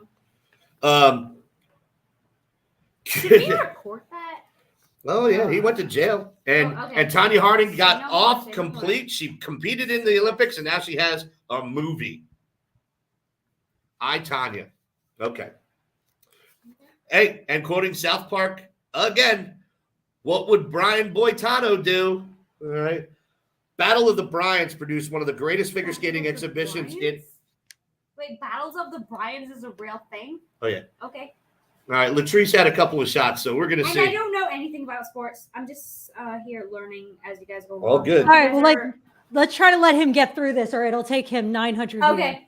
Did we report that? Oh yeah, he went to jail, and Oh, okay. and Tanya Harding So got no off more, say no more. complete. She competed in the Olympics, and now she has a movie. I, Tanya. Okay. Hey, and quoting South Park again, what would Brian Boitano do? All right. Battle of the Bryans produced one of the greatest figure skating exhibitions in. Wait, Battles of the Bryans is a real thing? Oh yeah. Okay. All right, Latrice had a couple of shots, so we're gonna And see. I don't know anything about sports. I'm just here learning as you guys go All along. good. All right, well, let's try to let him get through this, or it'll take him 900 years. Okay.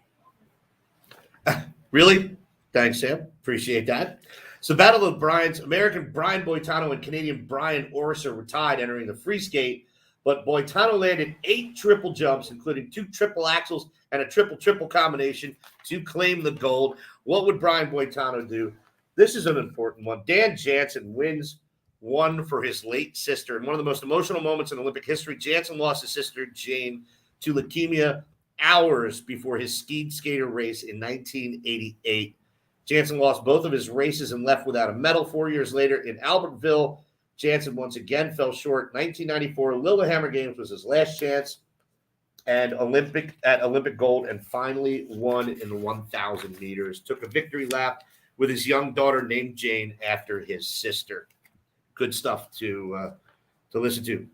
Really? Thanks, Sam. Appreciate that. So, Battle of the Bryans, American Brian Boitano and Canadian Brian Orser were tied entering the free skate, but Boitano landed 8 triple jumps, including 2 triple axels and a triple combination to claim the gold. What would Brian Boitano do? This is an important one. Dan Jansen wins one for his late sister. In one of the most emotional moments in Olympic history, Jansen lost his sister, Jane, to leukemia hours before his skied skater race in 1988. Jansen lost both of his races and left without a medal. 4 years later in Albertville, Jansen once again fell short. 1994 Lillehammer Games was his last chance and Olympic gold, and finally won in the 1,000 meters. Took a victory lap with his young daughter named Jane after his sister. Good stuff to listen to.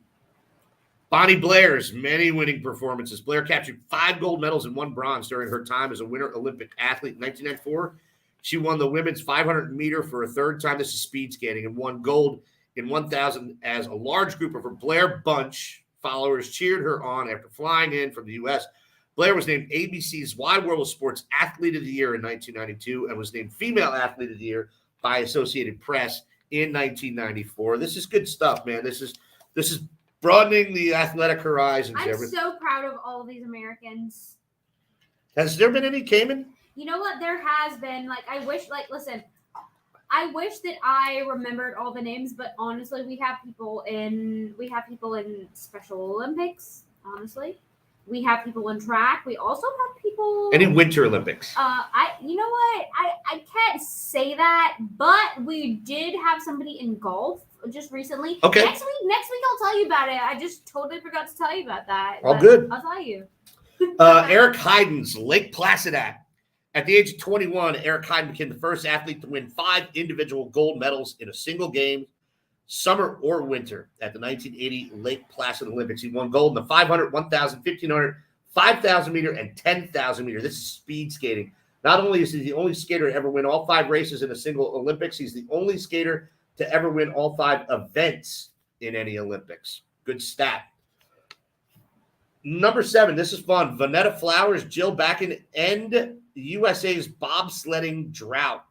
Bonnie Blair's many winning performances. Blair captured 5 gold medals and 1 bronze during her time as a Winter Olympic athlete. In 1994, she won the women's 500 meter for a 3rd time. This is speed skating, and won gold in 1,000 as a large group of her Blair Bunch followers cheered her on after flying in from the U.S. Blair was named ABC's Wide World of Sports Athlete of the Year in 1992 and was named Female Athlete of the Year by Associated Press in 1994. This is good stuff, man. This is broadening the athletic horizons. I'm so proud of all of these Americans. Has there been any Cayman? You know what? There has been I wish listen. I wish that I remembered all the names, but honestly, we have people in Special Olympics. Honestly, we have people in track. We also have people. Any Winter Olympics? You know what? I can't say that, but we did have somebody in golf just recently. Okay. Next week I'll tell you about it. I just totally forgot to tell you about that. All good. I'll tell you. Eric Heidens, Lake Placid Act. At the age of 21, Eric Heiden became the first athlete to win 5 individual gold medals in a single game, summer or winter, at the 1980 Lake Placid Olympics. He won gold in the 500, 1,000, 1,500, 5,000 meter, and 10,000 meter. This is speed skating. Not only is he the only skater to ever win all 5 races in a single Olympics, he's the only skater to ever win all 5 events in any Olympics. Good stat. Number 7, this is fun. Vanetta Flowers, Jill Bakken end USA's bobsledding drought.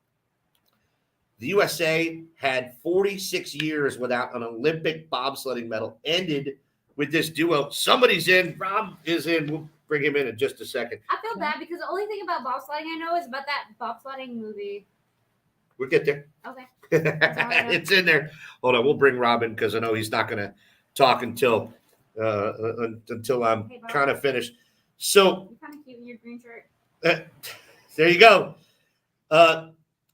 The USA had 46 years without an Olympic bobsledding medal. Ended with this duo. Somebody's in. Rob is in. We'll bring him in just a second. I feel bad because the only thing about bobsledding I know is about that bobsledding movie. We'll get there. Okay. It's in there. Hold on. We'll bring Rob in because I know he's not going to talk until I'm kind of finished. So You're kind of cute in your green shirt. there you go.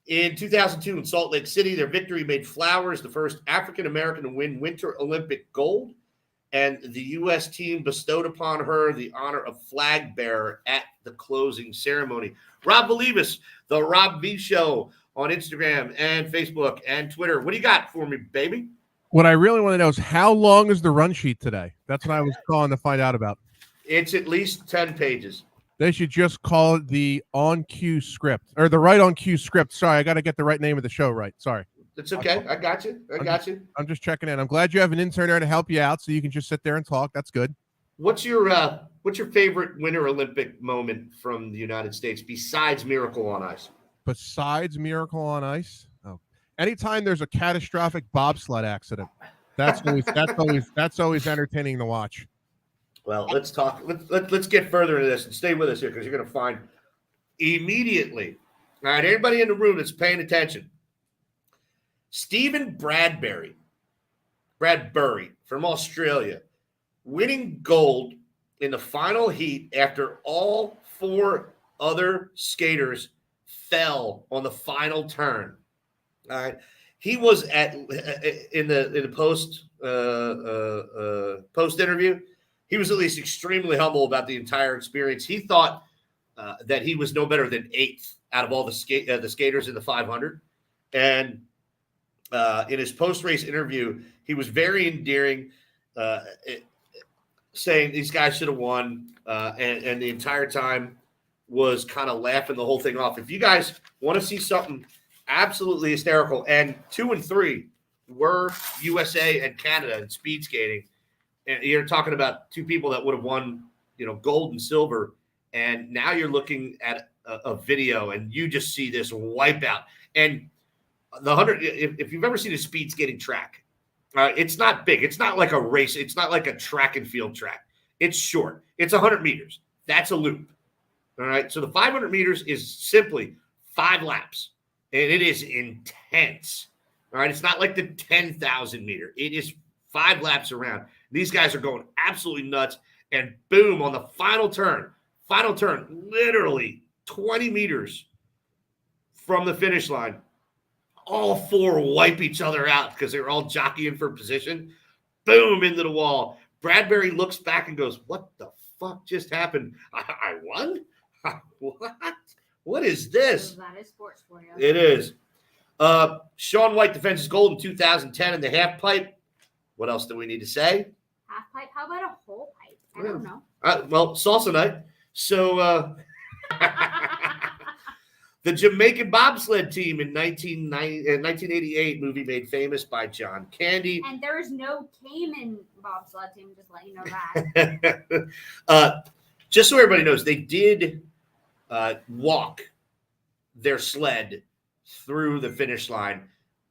In 2002 in Salt Lake City, their victory made Flowers the first African-American to win Winter Olympic gold, and the U.S. team bestowed upon her the honor of flag bearer at the closing ceremony. Rob Valivas, the Rob V Show on Instagram and Facebook and Twitter. What do you got for me, baby? What I really want to know is how long is the run sheet today? That's what I was calling to find out about. It's at least 10 pages. They should just call it the on cue script or the right on cue script. Sorry, I got to get the right name of the show right. Sorry. It's okay. I got you. I'm just checking in. I'm glad you have an intern there to help you out so you can just sit there and talk. That's good. What's your favorite Winter Olympic moment from the United States besides Miracle on Ice? Besides Miracle on Ice? Oh. Anytime there's a catastrophic bobsled accident. That's always entertaining to watch. Well, let's talk. Let's get further into this and stay with us here because you're going to find immediately. All right, everybody in the room that's paying attention. Stephen Bradbury from Australia, winning gold in the final heat after all 4 other skaters fell on the final turn. All right, he was in the post interview. He was at least extremely humble about the entire experience. He thought that he was no better than 8th out of all the skaters in the 500. And in his post-race interview, he was very endearing, saying these guys should have won, and the entire time was kind of laughing the whole thing off. If you guys want to see something absolutely hysterical, and 2 and 3 were USA and Canada in speed skating. And you're talking about 2 people that would have won, gold and silver. And now you're looking at a video and you just see this wipeout. And the 100, if you've ever seen a speed skating track, it's not big. It's not like a race. It's not like a track and field track. It's short. It's 100 meters. That's a loop. All right. So the 500 meters is simply 5 laps. And it is intense. All right. It's not like the 10,000 meter. It is 5 laps around. These guys are going absolutely nuts. And boom, on the final turn, literally 20 meters from the finish line, all 4 wipe each other out because they're all jockeying for position. Boom, into the wall. Bradbury looks back and goes, what the fuck just happened? I won? What? What is this? That is sports for you. It is. Shaun White defends his gold in 2010 in the half pipe. What else do we need to say? Half pipe? How about a whole pipe? I don't know. Well, salsa night. So the Jamaican bobsled team in 1988, movie made famous by John Candy. And there is no Cayman bobsled team, just let you know that. Just so everybody knows, they did walk their sled through the finish line.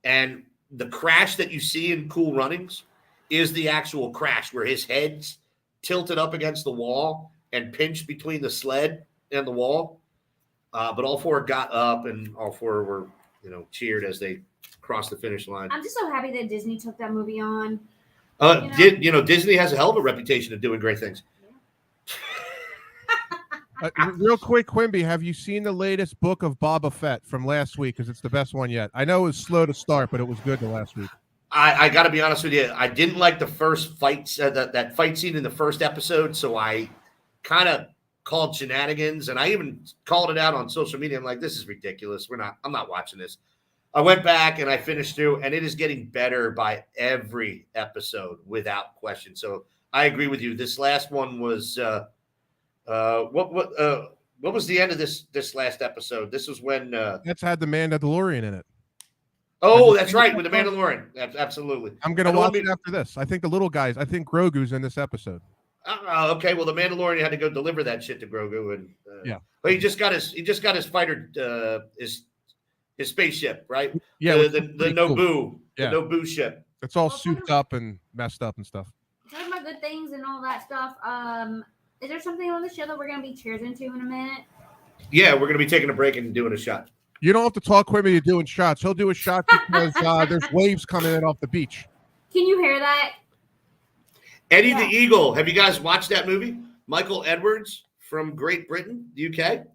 And the crash that you see in Cool Runnings is the actual crash where his head's tilted up against the wall and pinched between the sled. and the wall. But all four got up, and all four were, cheered as they crossed the finish line. I'm just so happy that Disney took that movie on. Disney has a hell of a reputation of doing great things. Real quick, Quimby, have you seen the latest book of Boba Fett from last week? Because it's the best one yet. I know it was slow to start, but it was good the last week. I got to be honest with you. I didn't like the first fight, that fight scene in the first episode, so I kind of called shenanigans, and I even called it out on social media. I'm like, this is ridiculous. I'm not watching this. I went back and I finished through, and it is getting better by every episode without question. So I agree with you. This last one was what was the end of this last episode? This was when that's had the Mandalorian in it. Oh, that's right, with the Mandalorian. Absolutely. I'm gonna watch it after this. I think the little guys. I think Grogu's in this episode. Okay. Well, the Mandalorian had to go deliver that shit to Grogu, and yeah. But he just got his fighter, his spaceship, right? Yeah, the Naboo, cool. The Naboo ship. It's all souped up and messed up and stuff. Talking about good things and all that stuff. Is there something on the show that we're gonna be cheers into in a minute? Yeah, we're gonna be taking a break and doing a shot. You don't have to talk Quimby to doing shots. He'll do a shot because there's waves coming in off the beach. Can you hear that? Eddie the Eagle. Have you guys watched that movie? Michael Edwards from Great Britain, UK,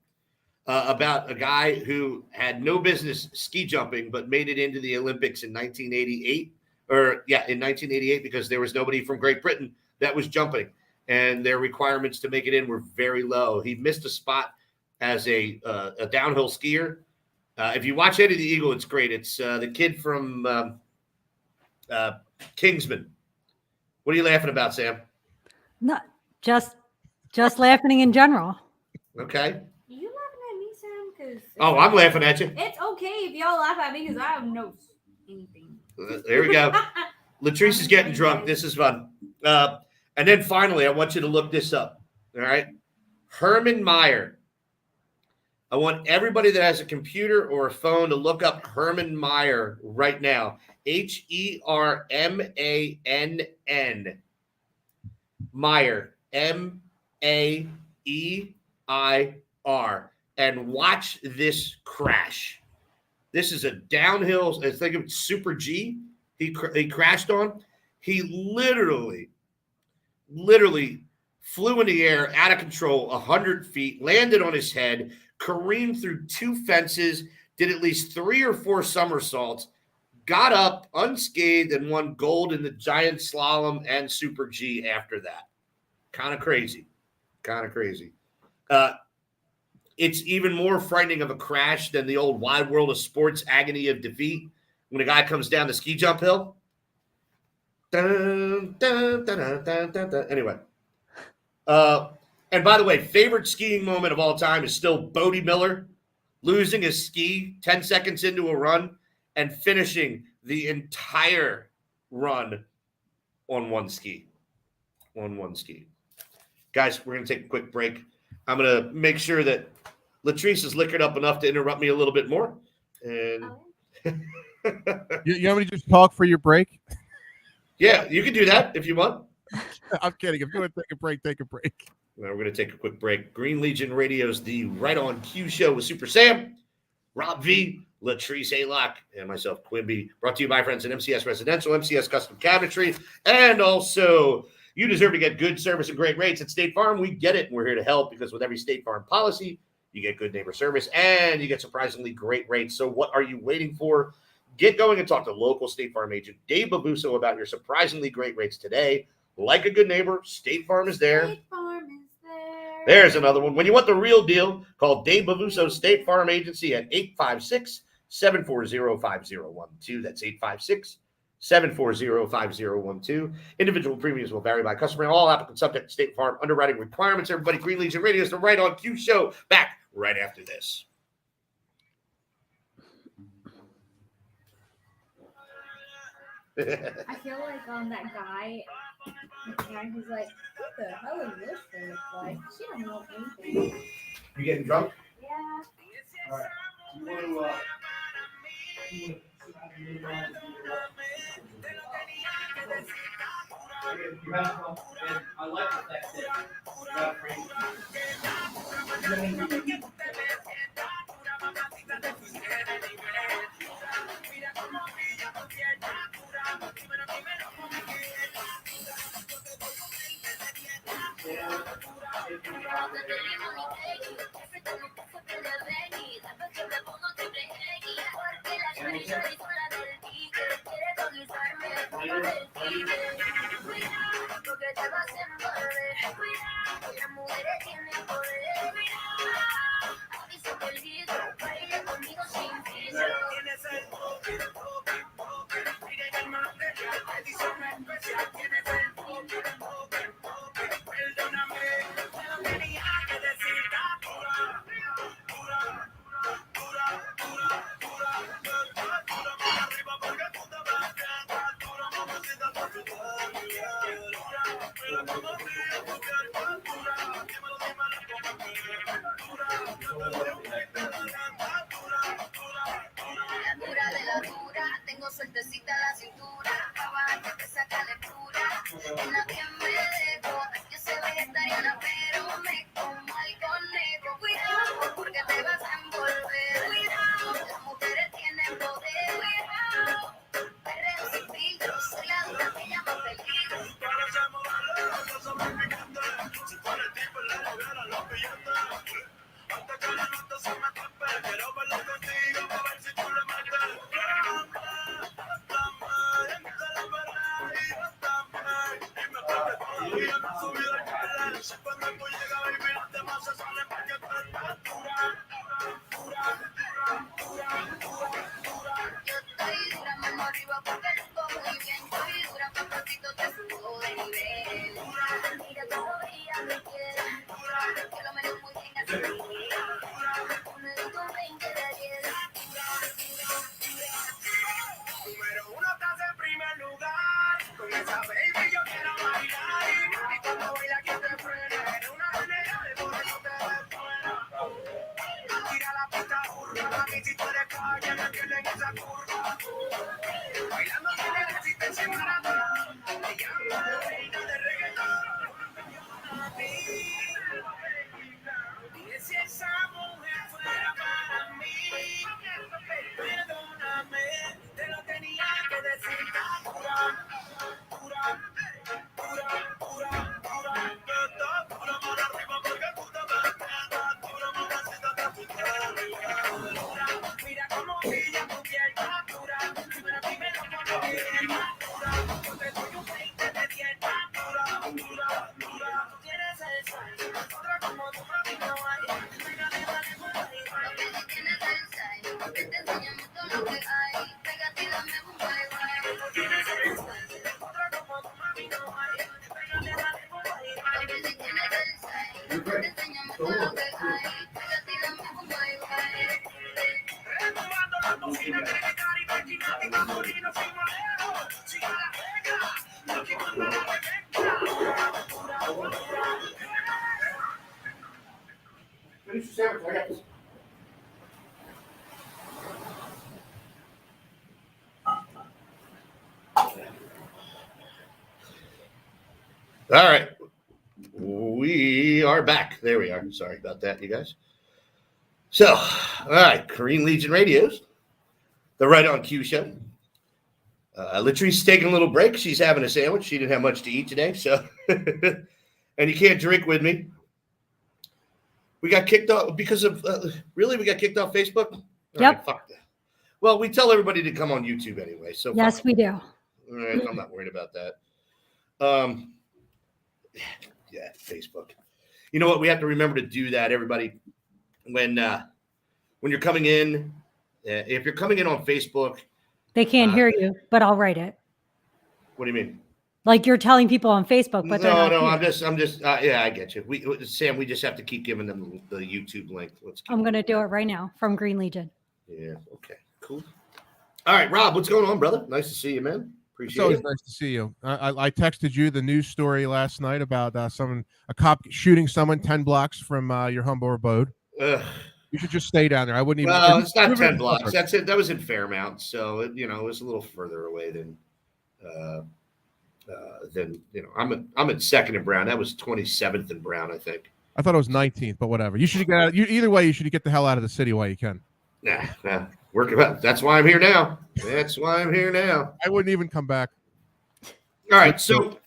about a guy who had no business ski jumping but made it into the Olympics in 1988. In 1988, because there was nobody from Great Britain that was jumping, and their requirements to make it in were very low. He missed a spot as a downhill skier. If you watch Eddie the Eagle, it's great. It's the kid from Kingsman. What are you laughing about, Sam? No, just laughing in general. Okay. Are you laughing at me, Sam? Oh, I'm laughing at you. It's okay if y'all laugh at me because I don't know anything. There we go. Latrice is getting drunk. This is fun. And then finally, I want you to look this up. All right. Herman Meyer. I want everybody that has a computer or a phone to look up Herman Meyer right now. HERMANN. Meyer. MAEIR. And watch this crash. This is a downhill. Think of Super G. He crashed on. He literally flew in the air out of control 100 feet, landed on his head, careened through 2 fences, did at least 3 or 4 somersaults, got up unscathed, and won gold in the giant slalom and Super G after that. Kind of crazy. It's even more frightening of a crash than the old Wide World of Sports agony of defeat when a guy comes down the ski jump hill. Dun, dun, dun, dun, dun, dun, dun. Anyway. And by the way, favorite skiing moment of all time is still Bodie Miller losing his ski 10 seconds into a run and finishing the entire run on one ski. Guys, we're going to take a quick break. I'm going to make sure that Latrice is liquored up enough to interrupt me a little bit more. And you want me to just talk for your break? Yeah, you can do that if you want. I'm kidding. If you want to take a break, take a break. Well, we're going to take a quick break. Green Legion Radio's the Right On Cue show with Super Sam, Rob V, Latrice Aylock, and myself, Quimby. Brought to you by friends at MCS Residential, MCS Custom Cabinetry, and also you deserve to get good service and great rates at State Farm. We get it, and we're here to help because with every State Farm policy, you get good neighbor service and you get surprisingly great rates. So what are you waiting for? Get going and talk to local State Farm agent Dave Babuso about your surprisingly great rates today. Like a good neighbor, State Farm is there. State Farm is there. There's another one. When you want the real deal, call Dave Babuso State Farm Agency at 856-740-5012. That's 856-740-5012. Individual premiums will vary by customer. All applicants subject to State Farm underwriting requirements. Everybody, Green Legion Radio is the Right On Cue show. Back right after this. I feel like that guy, who's like, what the hell is this thing look like? She don't know anything. You getting drunk? Yeah. All right. You want to I like the fact that Tengo suertecita la cintura, abajo te saca lectura. En la que me dejo, yo soy vegetariana, pero me como el conejo. Cuidado, porque te vas a envolver. Cuidado, las mujeres tienen poder. Cuidado, perreo sin filtro, soy la dura que llama peligro. Yo estoy dura, mano arriba porque lo cojo muy bien. Estoy dura, papacito, te subo de nivel. Mira cómo brilla mi piel. Que lo menos muy bien así. Un dedito 20 de ayer. Número 1 estás en primer lugar. Con esa baby yo quiero bailar. Y cuando baila que te frena. Eres una general, por eso te ves buena. Tira la pista curva. Mami, si tú eres calle, me entienden esa curva. Bailando tiene resistencia maratón. Me llama reina de reggaetón. Dime si esa mujer fuera para mí. Perdóname, te lo tenía que decir. Pura, pura, pura, pura, pura. Pura por arriba porque tú te ves pura, mamacita, te pura. Mira cómo brilla tu piel, pura. Dímelo por lo que eres pura. Yo te doy un 20 de 10, pura, pura, pura. Tú tienes el sal, otra como tú, mami, no hay. Pégate, dale, por ahí. Porque tú tienes el sal, que te enseñamos todo lo que hay. Pégate, dame un bye, bye. Tú tienes el sal, otra como tú, mami, no hay. Pégate, dale, por ahí. Porque tú tienes el sal, que te enseñamos todo lo que hay. Pégate, dame un bye, bye. Retomando la cocina, crear y maquinar y masculino sin modelo. Siga la regla, no que manda la remezcla. Pura, pura, pura. Finish your sandwich. I got this. All right. We are back. There we are. Sorry about that, you guys. So, all right. Korean Legion Radios, the Right on Cue show. Latrice's taking a little break. She's having a sandwich. She didn't have much to eat today. So, and you can't drink with me. We got kicked off because of, really? We got kicked off Facebook? All Yep. right, fuck that. Well, we tell everybody to come on YouTube anyway. So, Yes, fuck we do. it. All right, I'm not worried about that. Yeah, Facebook. You know what? We have to remember to do that, everybody. When you're coming in, if you're coming in on Facebook, They can't hear you, but I'll write it. what do you mean? Like you're telling people on Facebook, but they're not No, here. I'm just. Yeah, I get you. Sam, we just have to keep giving them the YouTube link. Let's. Keep I'm going to do it right now from Green Legion. Yeah. Okay. Cool. All right, Rob. What's going on, brother? Nice to see you, man. It's Appreciate always it. nice to see you. I texted you the news story last night about a cop shooting someone 10 blocks from your humble abode. Ugh. You should just stay down there. I wouldn't even. Well, it's not move 10 it blocks. forward. That's it. That was in Fairmount, so it was a little further away than Then I'm at second in Brown. That was 27th in Brown, I think. I thought it was 19th, but whatever. You should get out. Either way, you should get the hell out of the city while you can. Nah, working out. That's why I'm here now. That's why I'm here now. I wouldn't even come back. All right, so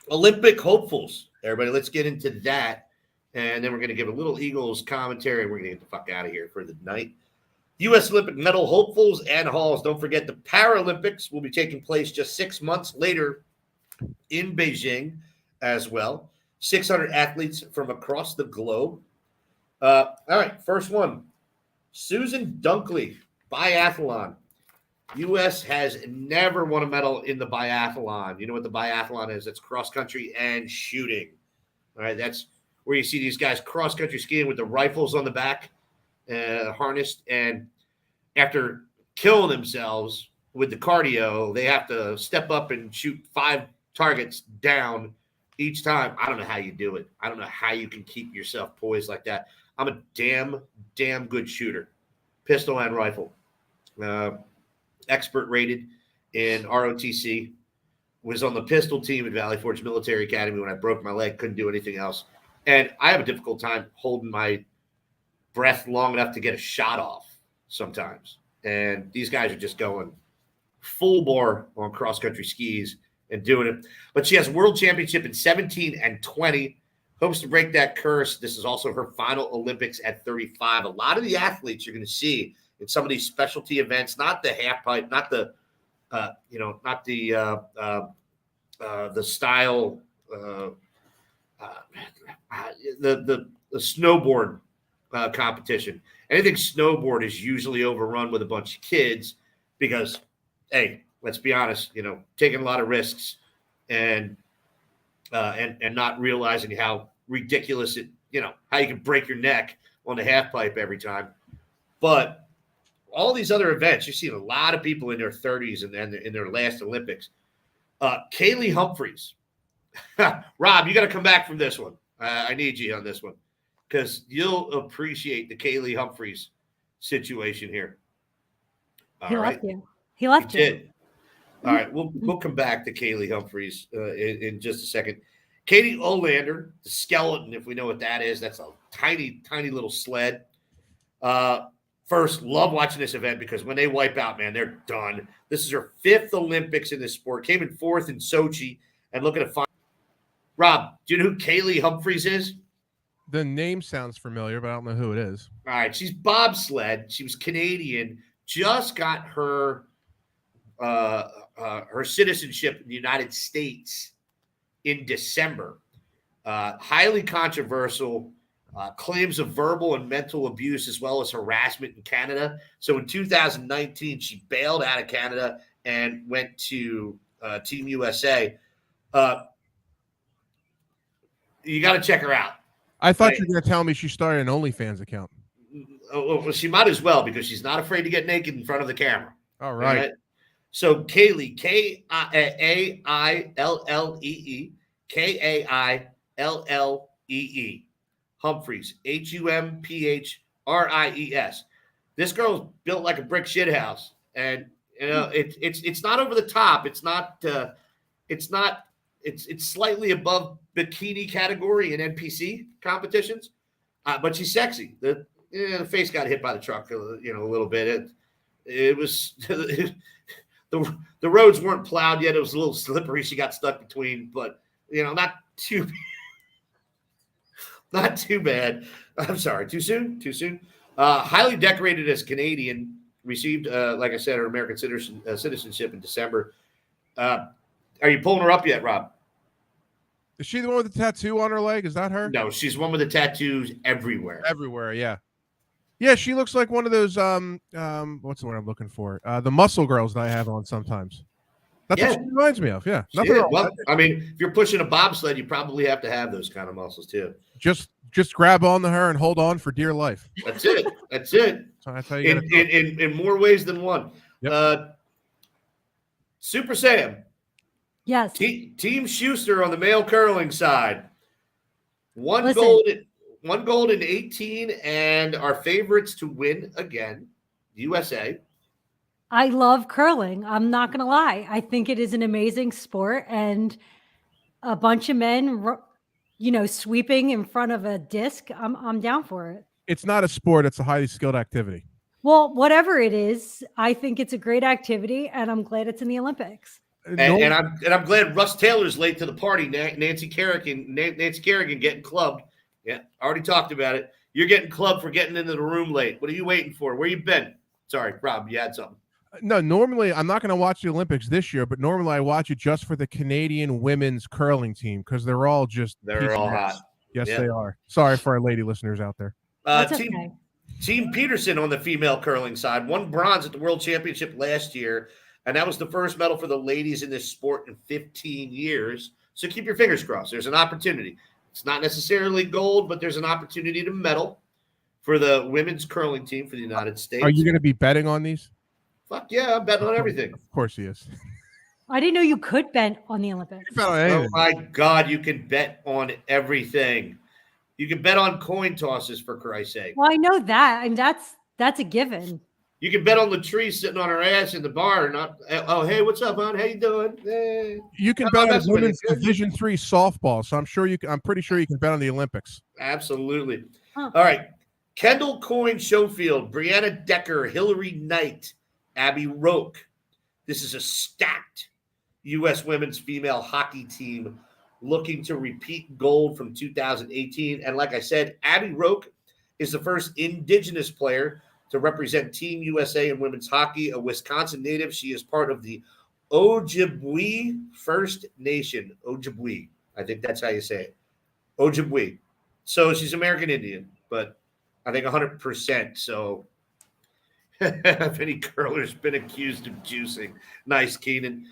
Olympic hopefuls, everybody. Let's get into that, and then we're going to give a little Eagles commentary. And we're going to get the fuck out of here for the night. U.S. Olympic medal hopefuls and hauls. Don't forget the Paralympics will be taking place just 6 months later in Beijing as well. 600 athletes from across the globe. All right, first one. Susan Dunkley, biathlon. U.S. has never won a medal in the biathlon. You know what the biathlon is? It's cross country and shooting. All right, that's where you see these guys cross country skiing with the rifles on the back, harnessed, and after killing themselves with the cardio, they have to step up and shoot 5 targets down each time. I don't know how you do it. I don't know how you can keep yourself poised like that. I'm a damn good shooter, pistol and rifle. Expert rated in ROTC. Was on the pistol team at Valley Forge Military Academy when I broke my leg. Couldn't do anything else. And I have a difficult time holding my breath long enough to get a shot off sometimes. And these guys are just going full bore on cross-country skis and doing it. But she has a world championship in 17 and 20. Hopes to break that curse. This is also her final Olympics at 35. A lot of the athletes you're going to see in some of these specialty events, not the half pipe, not the, not the style, the snowboard competition. Anything snowboard is usually overrun with a bunch of kids because, hey, let's be honest, taking a lot of risks and not realizing how ridiculous it, how you can break your neck on the half pipe every time. But all these other events, you've seen a lot of people in their 30s and in their last Olympics. Kaylee Humphreys. Rob, you got to come back from this one. I need you on this one because you'll appreciate the Kaylee Humphreys situation here. He left you. He left you. Did. All right, we'll come back to Kaylee Humphreys in just a second. Katie Olander, the skeleton, if we know what that is. That's a tiny, tiny little sled. First, love watching this event because when they wipe out, man, they're done. This is her 5th Olympics in this sport. Came in 4th in Sochi and looking to find. Rob, do you know who Kaylee Humphreys is? The name sounds familiar, but I don't know who it is. All right, she's bobsled. She was Canadian. Just got her her citizenship in the United States in December. Highly controversial. Claims of verbal and mental abuse as well as harassment in Canada. So in 2019, she bailed out of Canada and went to Team USA. You got to check her out. I thought you were going to tell me she started an OnlyFans account. Well, she might as well because she's not afraid to get naked in front of the camera. All right. So Kaylee, K-A-I-L-L-E-E, K-A-I-L-L-E-E. Humphreys, Humphreyes. This girl's built like a brick shithouse, and it's not over the top. It's slightly above bikini category in NPC competitions, but she's sexy. The face got hit by the truck, a little bit. It was the roads weren't plowed yet. It was a little slippery. She got stuck between, but not too. Not too bad. I'm sorry. Too soon? Highly decorated as Canadian. Received, like I said, her American citizenship in December. Are you pulling her up yet, Rob? Is she the one with the tattoo on her leg? Is that her? No, she's one with the tattoos everywhere. Everywhere, yeah. Yeah, she looks like one of those, what's the word I'm looking for? The muscle girls that I have on sometimes. That's what she reminds me of, yeah. Nothing wrong. Well, I mean, if you're pushing a bobsled, you probably have to have those kind of muscles, too. Just grab on to her and hold on for dear life. That's it. So that's how you in more ways than one. Yep. Super Sam. Yes. Team Schuster on the male curling side. One gold in 18, and our favorites to win again, USA. I love curling. I'm not going to lie. I think it is an amazing sport, and a bunch of men, sweeping in front of a disc. I'm down for it. It's not a sport. It's a highly skilled activity. Well, whatever it is, I think it's a great activity, and I'm glad it's in the Olympics. And I'm glad Russ Taylor's late to the party. Nancy Kerrigan getting clubbed. Yeah, already talked about it. You're getting clubbed for getting into the room late. What are you waiting for? Where you been? Sorry, Rob, you had something. No, normally I'm not going to watch the Olympics this year, but normally I watch it just for the Canadian women's curling team because they're all hot. Yes, they are. Sorry for our lady listeners out there. Team Peterson on the female curling side won bronze at the World Championship last year, and that was the first medal for the ladies in this sport in 15 years. So keep your fingers crossed. There's an opportunity. It's not necessarily gold, but there's an opportunity to medal for the women's curling team for the United States. Are you going to be betting on these? Fuck yeah, I'm betting on everything. Of course he is. I didn't know you could bet on the Olympics. Oh my God, you can bet on everything. You can bet on coin tosses, for Christ's sake. Well, I know that. I mean, that's a given. You can bet on Latrice sitting on her ass in the bar. Hey, what's up, hon? How you doing? Hey. You can bet on women's Division III softball, so I'm pretty sure you can bet on the Olympics. Absolutely. Huh. All right. Kendall Coyne Schofield, Brianna Decker, Hillary Knight, Abby Roque. This is a stacked U.S. women's female hockey team looking to repeat gold from 2018. And like I said, Abby Roque is the first Indigenous player to represent Team USA in women's hockey, a Wisconsin native. She is part of the Ojibwe First Nation. Ojibwe. I think that's how you say it. Ojibwe. So she's American Indian, but I think 100%. So if any curler's been accused of juicing. Nice, Keenan.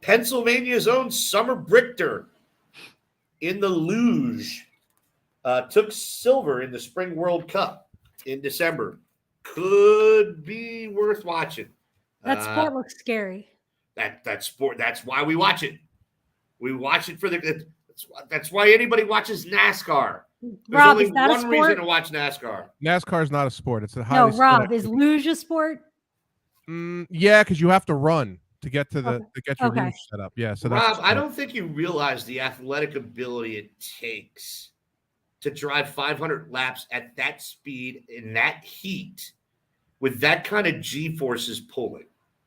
Pennsylvania's own Summer Brichter in the luge took silver in the Spring World Cup in December. Could be worth watching. That sport looks scary. That sport. That's why we watch it. We watch it for that's why anybody watches NASCAR. There's Rob, only is that one a sport? reason to watch NASCAR. NASCAR is not a sport. It's a highly Rob, is luge a sport? Yeah, because you have to run to get to your luge set up. Yeah, so Rob, I don't think you realize the athletic ability it takes to drive 500 laps at that speed in that heat with that kind of G-forces pulling.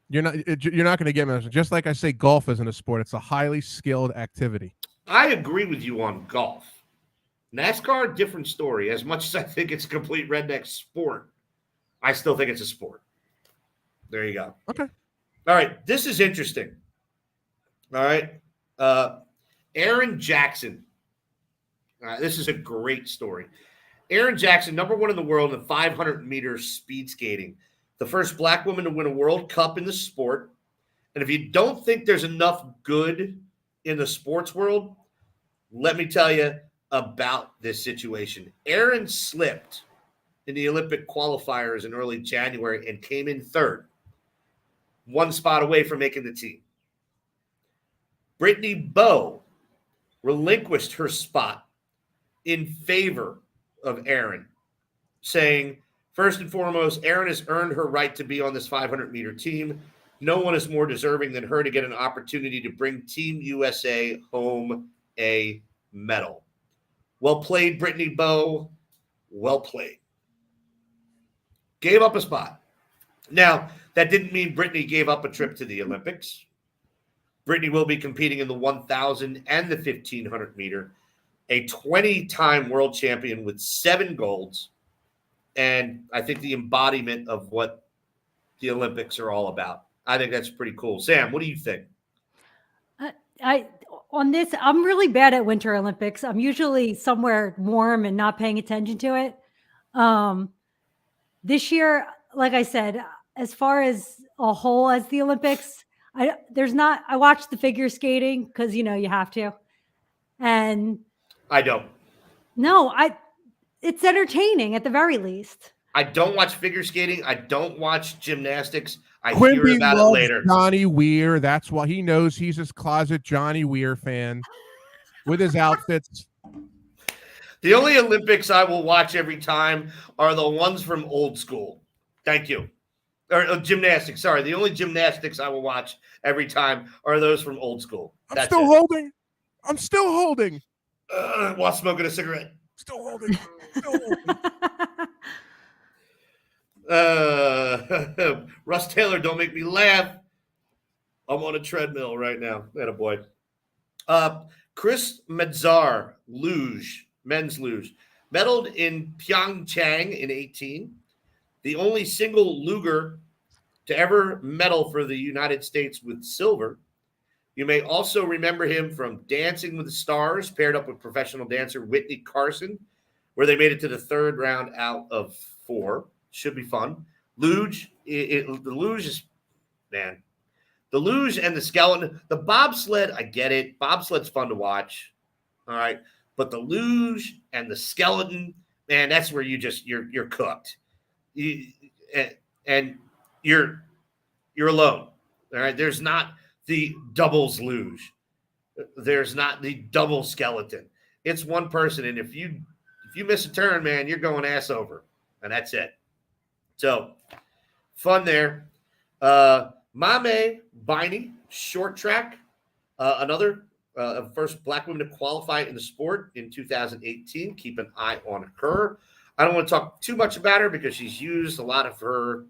You're not going to get me. Just like I say, golf isn't a sport. It's a highly skilled activity. I agree with you on golf. NASCAR, different story. As much as I think it's a complete redneck sport, I still think it's a sport. There you go. Okay. All right. This is interesting. All right. Aaron Jackson. This is a great story. Aaron Jackson, number one in the world in 500-meter speed skating. The first black woman to win a World Cup in the sport. And if you don't think there's enough good in the sports world, let me tell you about this situation. Aaron slipped in the Olympic qualifiers in early January and came in third, one spot away from making the team. Brittany Bowe relinquished her spot in favor of Aaron, saying, first and foremost, Aaron has earned her right to be on this 500-meter team. No one is more deserving than her to get an opportunity to bring Team USA home a medal. Well played, Brittany Bowe. Well played. Gave up a spot. Now, that didn't mean Brittany gave up a trip to the Olympics. Brittany will be competing in the 1,000 and the 1,500 meter, a 20-time world champion with 7 golds, and I think the embodiment of what the Olympics are all about. I think that's pretty cool. Sam, what do you think? I'm really bad at Winter Olympics. I'm usually somewhere warm and not paying attention to it. This year, like I said, as far as a whole as the Olympics, I watched the figure skating because, you have to. And I don't. No, it's entertaining at the very least. I don't watch figure skating. I don't watch gymnastics. I Quimby hear about it loves later. Johnny Weir. That's why he knows he's his closet Johnny Weir fan with his outfits. The only Olympics I will watch every time are the ones from old school. Thank you. Or gymnastics. Sorry, the only gymnastics I will watch every time are those from old school. I'm That's still it. holding. I'm still holding. While smoking a cigarette. Still holding. Still holding. Russ Taylor, don't make me laugh. I'm on a treadmill right now. Attaboy. Chris Medzar, luge, men's luge, medaled in Pyeongchang in 18. The only single luger to ever medal for the United States with silver. You may also remember him from Dancing with the Stars, paired up with professional dancer Whitney Carson, where they made it to the third round out of 4. Should be fun. Luge, the luge is, man, the luge and the skeleton. The bobsled, I get it. Bobsled's fun to watch. All right. But the luge and the skeleton, man, that's where you're cooked. And you're alone. All right. There's not the doubles luge. There's not the double skeleton. It's one person. And if you miss a turn, man, you're going ass over. And that's it. So fun there. Mame Biney, short track, another first black woman to qualify in the sport in 2018. Keep an eye on her. I don't want to talk too much about her because she's used a lot of her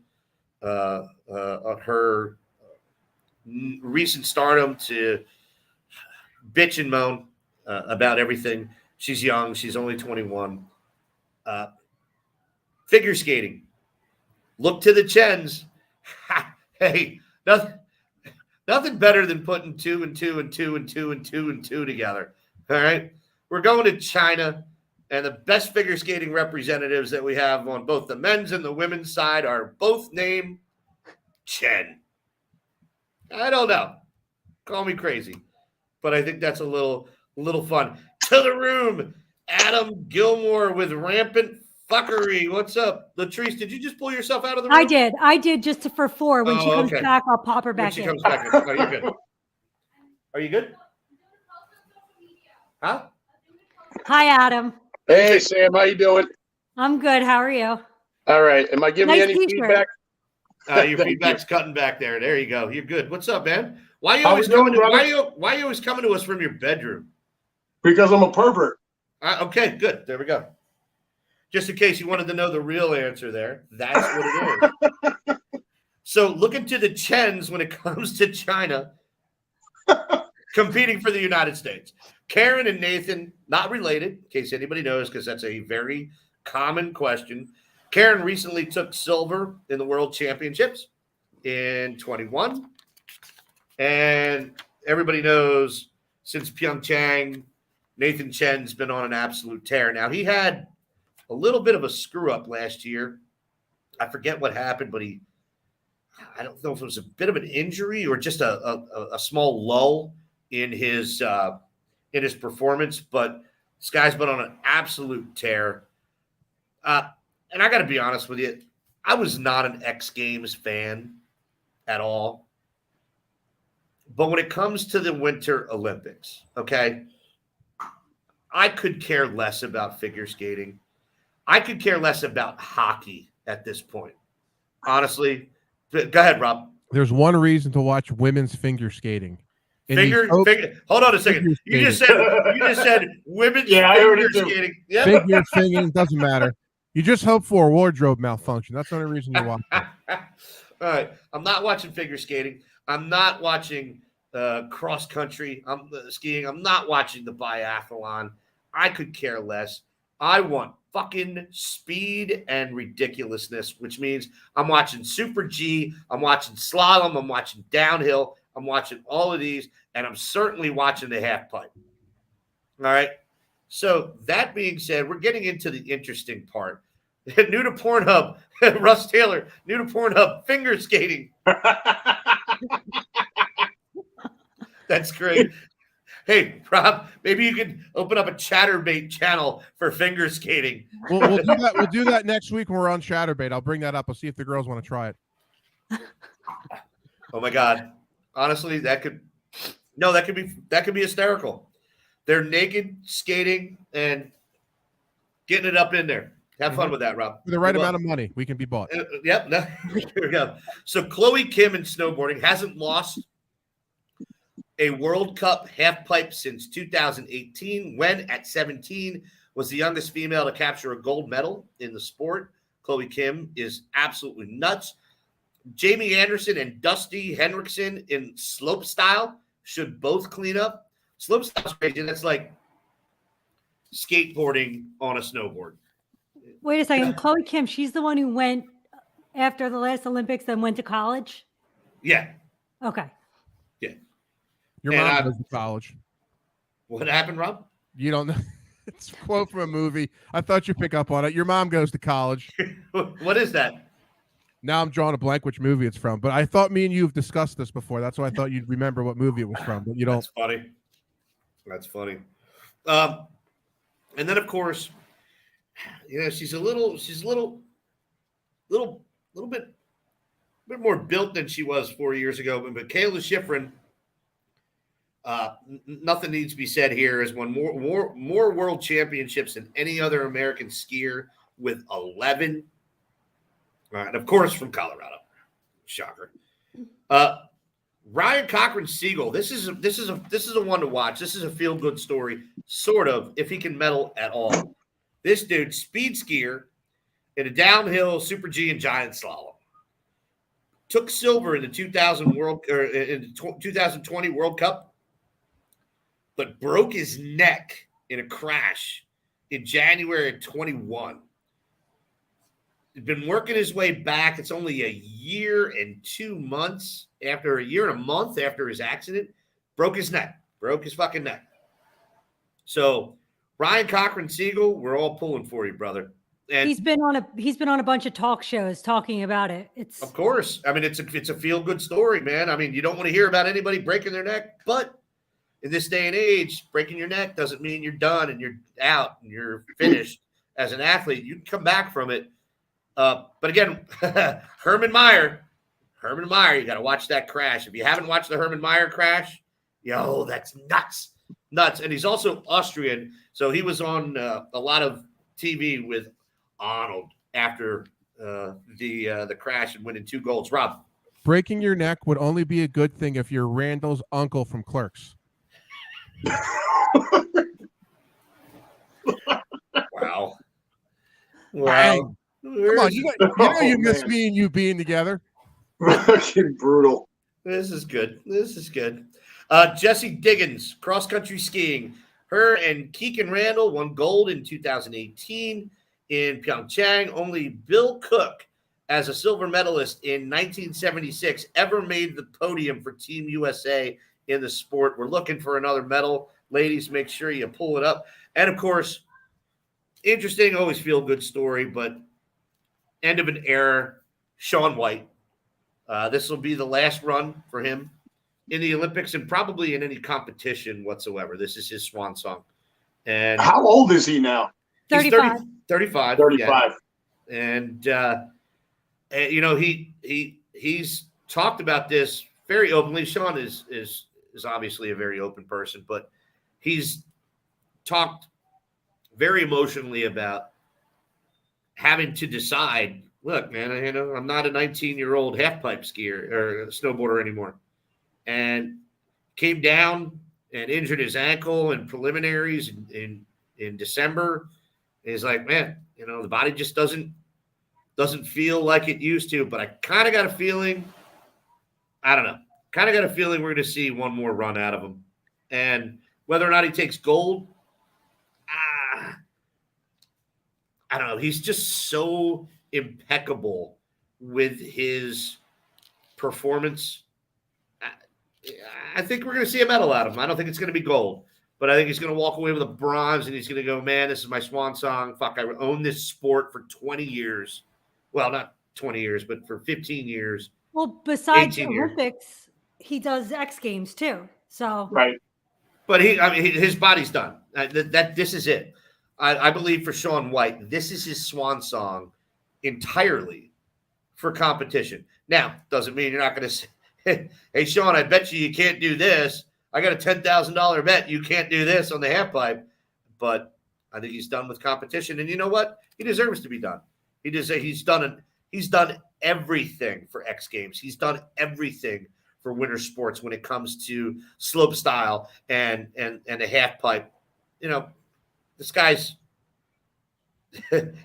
recent stardom to bitch and moan about everything. She's young. She's only 21. Figure skating. Look to the Chens. Hey, nothing better than putting 2 and 2 and 2 and 2 and 2 and 2 together. All right. We're going to China, and the best figure skating representatives that we have on both the men's and the women's side are both named Chen. I don't know. Call me crazy, but I think that's a little fun. To the room, Adam Gilmore with rampant fuckery. What's up? Latrice, did you just pull yourself out of the room? I did just for 4. When she comes back, I'll pop her When back she in. comes back in. Oh, you're good. Are you good? Huh? Hi, Adam. Hey, Sam, how you doing? I'm good. How are you? All right. Am I giving you Nice any t-shirt. feedback? Your feedback's cutting back there. There you go. You're good. What's up, man? Why are you How always we doing, coming to, brother? why are you always coming to us from your bedroom? Because I'm a pervert. Okay, good. There we go. Just in case you wanted to know the real answer there, that's what it is. So looking to the Chens when it comes to China competing for the United States. Karen and Nathan, not related, in case anybody knows, because that's a very common question. Karen recently took silver in the World Championships in 21. And everybody knows since Pyeongchang, Nathan Chen's been on an absolute tear. Now, he had a little bit of a screw up last year. I forget what happened, but I don't know if it was a bit of an injury or just a small lull in his performance. But this guy's been on an absolute tear. And I got to be honest with you, I was not an X Games fan at all. But when it comes to the Winter Olympics, okay, I could care less about figure skating. I could care less about hockey at this point. Honestly. Go ahead, Rob. There's one reason to watch women's finger skating. Figure. Hold on a second. You just said women's Yeah, I heard figure it too. skating. Yeah. Figure skating doesn't matter. You just hope for a wardrobe malfunction. That's the only reason you watch it. All right. I'm not watching figure skating. I'm not watching cross country. I'm skiing. I'm not watching the biathlon. I could care less. I want fucking speed and ridiculousness, which means I'm watching Super G. I'm watching slalom. I'm watching downhill. I'm watching all of these, and I'm certainly watching the half pipe. All right. So that being said, we're getting into the interesting part. New to Pornhub, Russ Taylor, new to Pornhub, finger skating. That's great. Hey, Rob, maybe you can open up a Chatterbait channel for finger skating. We'll do that. We'll do that next week when we're on Chatterbait. I'll bring that up. I'll see if the girls want to try it. Oh my God. Honestly, that could be hysterical. They're naked skating, and Getting it up in there. Have fun with that, Rob. For the right Good luck. amount of money, we can be bought. Yep. No, here we go. So Chloe Kim in snowboarding hasn't lost a World Cup half pipe since 2018, when at 17 was the youngest female to capture a gold medal in the sport. Chloe Kim is absolutely nuts. Jamie Anderson and Dusty Henriksen in slope style should both clean up. Slope style is crazy. That's like skateboarding on a snowboard. Wait a second. Chloe Kim, she's the one who went after the last Olympics, then went to college. Yeah. Okay. Your And mom goes to college. What happened, Rob? You don't know. It's a quote from a movie. I thought you'd pick up on it. Your mom goes to college. What is that? Now I'm drawing a blank which movie it's from. But I thought me and you have discussed this before. That's why I thought you'd remember what movie it was from. But you don't. That's funny. That's funny. And then of course, she's a little bit more built than she was 4 years ago. But Michaela Schifrin, nothing needs to be said here, has won more world championships than any other American skier with 11. And of course from Colorado. Shocker. Ryan Cochran Siegel. This is a one to watch. This is a feel good story, sort of, if he can medal at all. This dude, speed skier in a downhill Super G and giant slalom, took silver in the 2020 World Cup, but broke his neck in a crash in January of 21. He's been working his way back. It's only a year and 2 months after his accident, broke his fucking neck. So Ryan Cochran Siegel, we're all pulling for you, brother. And He's been on a bunch of talk shows talking about it. It's of course, I mean, it's a feel good story, man. I mean, you don't want to hear about anybody breaking their neck, but in this day and age, breaking your neck doesn't mean you're done and you're out and you're finished as an athlete. You can come back from it. But again, Herman Meyer, you got to watch that crash. If you haven't watched the Herman Meyer crash, that's nuts. And he's also Austrian, so he was on a lot of TV with Arnold after the crash and winning 2 golds. Rob, Breaking your neck would only be a good thing if you're Randall's uncle from Clerks. wow. Bang. Come on, you miss man. me and you being together. Fucking brutal. This is good. Jessie Diggins, cross-country skiing. Her and Keegan Randall won gold in 2018 in Pyeongchang. Only Bill Cook, as a silver medalist in 1976, ever made the podium for Team USA in the sport. We're looking for another medal. Ladies, make sure you pull it up. And, of course, interesting, always feel-good story, but end of an era, Shaun White. This will be the last run for him in the Olympics and probably in any competition whatsoever. This is his swan song. And How old is he now? he's 35. 35. 35. Yeah. And he's talked about this very openly. Shaun is obviously a very open person, but he's talked very emotionally about having to decide, look, man, I'm not a 19-year-old half-pipe skier or snowboarder anymore. And came down and injured his ankle in preliminaries in December. And he's like, man, the body just doesn't feel like it used to. But I kind of got a feeling, we're going to see one more run out of him. And whether or not he takes gold, I don't know. He's just so impeccable with his performance. I think we're going to see a medal out of him. I don't think it's going to be gold, but I think he's going to walk away with a bronze, and he's going to go, man, this is my swan song. Fuck, I owned this sport for 20 years. Well, not 20 years, but for 15 years. Well, besides 18 years. Olympics, he does X Games too. So Right. But his body's done. This is it. I believe for Shaun White, this is his swan song entirely for competition. Now, doesn't mean you're not going to say, hey, Shaun, I bet you can't do this. I got a $10,000 bet you can't do this on the half pipe. But I think he's done with competition. And you know what? He deserves to be done. He's done everything for X Games. He's done everything for winter sports when it comes to slope style and a half pipe. You know, this guy's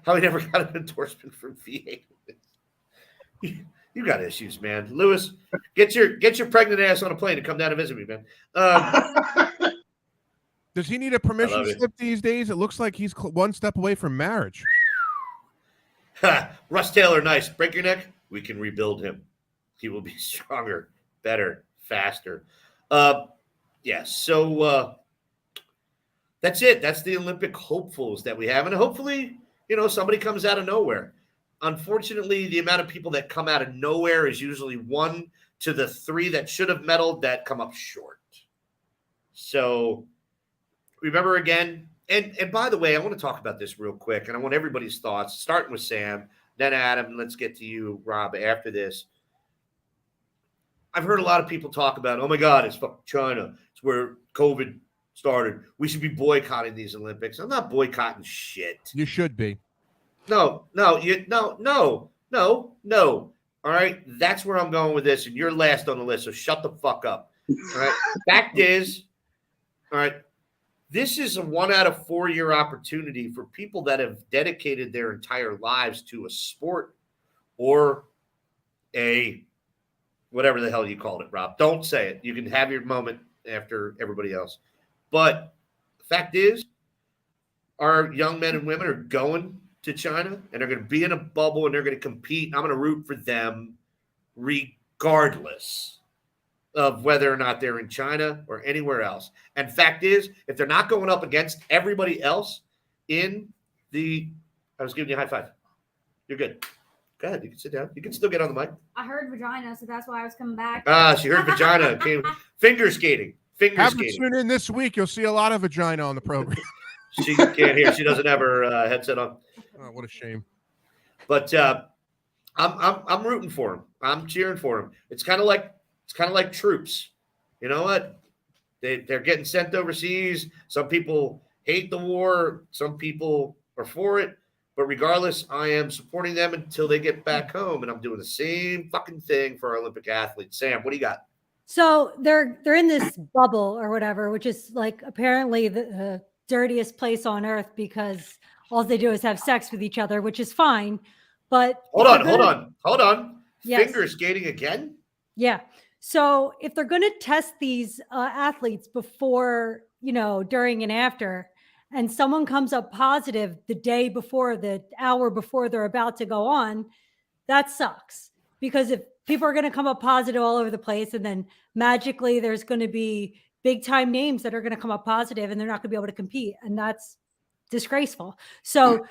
how he never got an endorsement from V8. You got issues, man. Lewis, get your pregnant ass on a plane and come down to visit me, man. Does he need a permission love it. slip these days? It looks like he's one step away from marriage. Russ Taylor, nice. Break your neck. We can rebuild him. He will be stronger, better, faster. So that's it. That's the Olympic hopefuls that we have. And hopefully, somebody comes out of nowhere. Unfortunately, the amount of people that come out of nowhere is usually 1 to the 3 that should have medaled that come up short. So remember again, and by the way, I want to talk about this real quick, and I want everybody's thoughts, starting with Sam, then Adam, and let's get to you, Rob, after this. I've heard a lot of people talk about, oh my God, it's fucking China. It's where COVID started. We should be boycotting these Olympics. I'm not boycotting shit. You should be. No. All right. That's where I'm going with this. And you're last on the list. So shut the fuck up. All right. Fact is, all right, this is a 1 out of 4 year opportunity for people that have dedicated their entire lives to a sport or a whatever the hell you called it, Rob. Don't say it. You can have your moment after everybody else. But the fact is, our young men and women are going to China and they're going to be in a bubble and they're going to compete. I'm going to root for them regardless of whether or not they're in China or anywhere else. And fact is, if they're not going up against everybody else in the – I was giving you a high five. You're good. Go ahead. You can sit down. You can still get on the mic. I heard vagina, so that's why I was coming back. She heard vagina. Came finger skating. Have her tune in this week. You'll see a lot of vagina on the program. She can't hear. She doesn't have her headset on. Oh, what a shame. But I'm rooting for him. I'm cheering for him. It's kind of like troops. You know what? They're getting sent overseas. Some people hate the war. Some people are for it. But regardless, I am supporting them until they get back home, and I'm doing the same fucking thing for our Olympic athletes. Sam, what do you got? So they're in this bubble or whatever, which is like apparently the dirtiest place on earth because all they do is have sex with each other, which is fine. But hold on. Yes. Finger skating again? Yeah. So if they're going to test these athletes before, during and after, and someone comes up positive the day before, the hour before they're about to go on, that sucks. Because if people are going to come up positive all over the place and then magically there's going to be big time names that are going to come up positive and they're not going to be able to compete. And that's disgraceful. So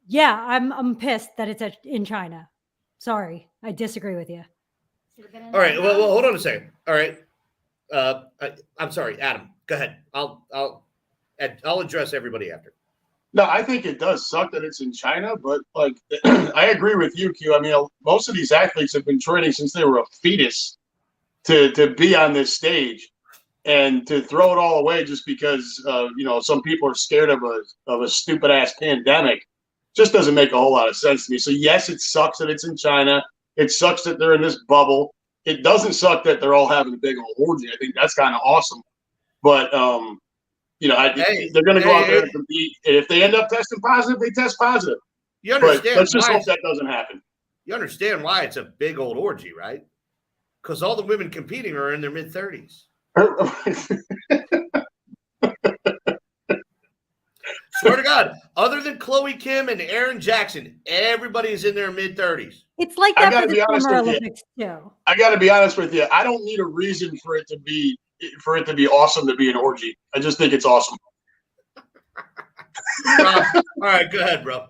yeah, I'm pissed that it's in China. Sorry. I disagree with you. All right. Well, hold on a second. All right. I'm sorry, Adam, go ahead. I'll address everybody after. No, I think it does suck that it's in China, but I agree with you, Q. I mean, most of these athletes have been training since they were a fetus to be on this stage, and to throw it all away just because some people are scared of a stupid ass pandemic just doesn't make a whole lot of sense to me. So yes, it sucks that it's in China. It sucks that they're in this bubble. It doesn't suck that they're all having a big old orgy. I think that's kind of awesome, but they're going to go out there and compete. And if they end up testing positive, they test positive. You understand? But let's just hope that doesn't happen. You understand why it's a big old orgy, right? Because all the women competing are in their mid-30s. Swear to God, other than Chloe Kim and Aaron Jackson, everybody's in their mid-30s. It's like that for the Summer Olympics too. I got to be honest with you. I don't need a reason for it to be awesome to be an orgy. I just think it's awesome. All right, go ahead, bro.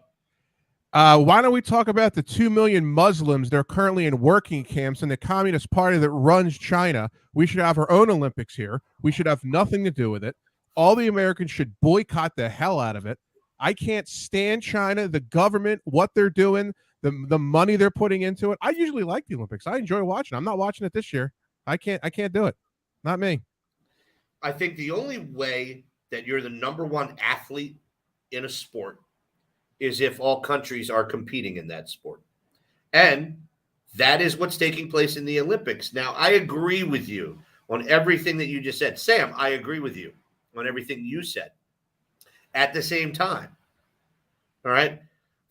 Why don't we talk about the 2 million Muslims that are currently in working camps in the Communist Party that runs China? We should have our own Olympics here. We should have nothing to do with it. All the Americans should boycott the hell out of it. I can't stand China, the government, what they're doing, the money they're putting into it. I usually like the Olympics. I enjoy watching. I'm not watching it this year. I can't do it. Not me. I think the only way that you're the number one athlete in a sport is if all countries are competing in that sport. And that is what's taking place in the Olympics. Now, I agree with you on everything that you just said. Sam, I agree with you on everything you said. At the same time, all right,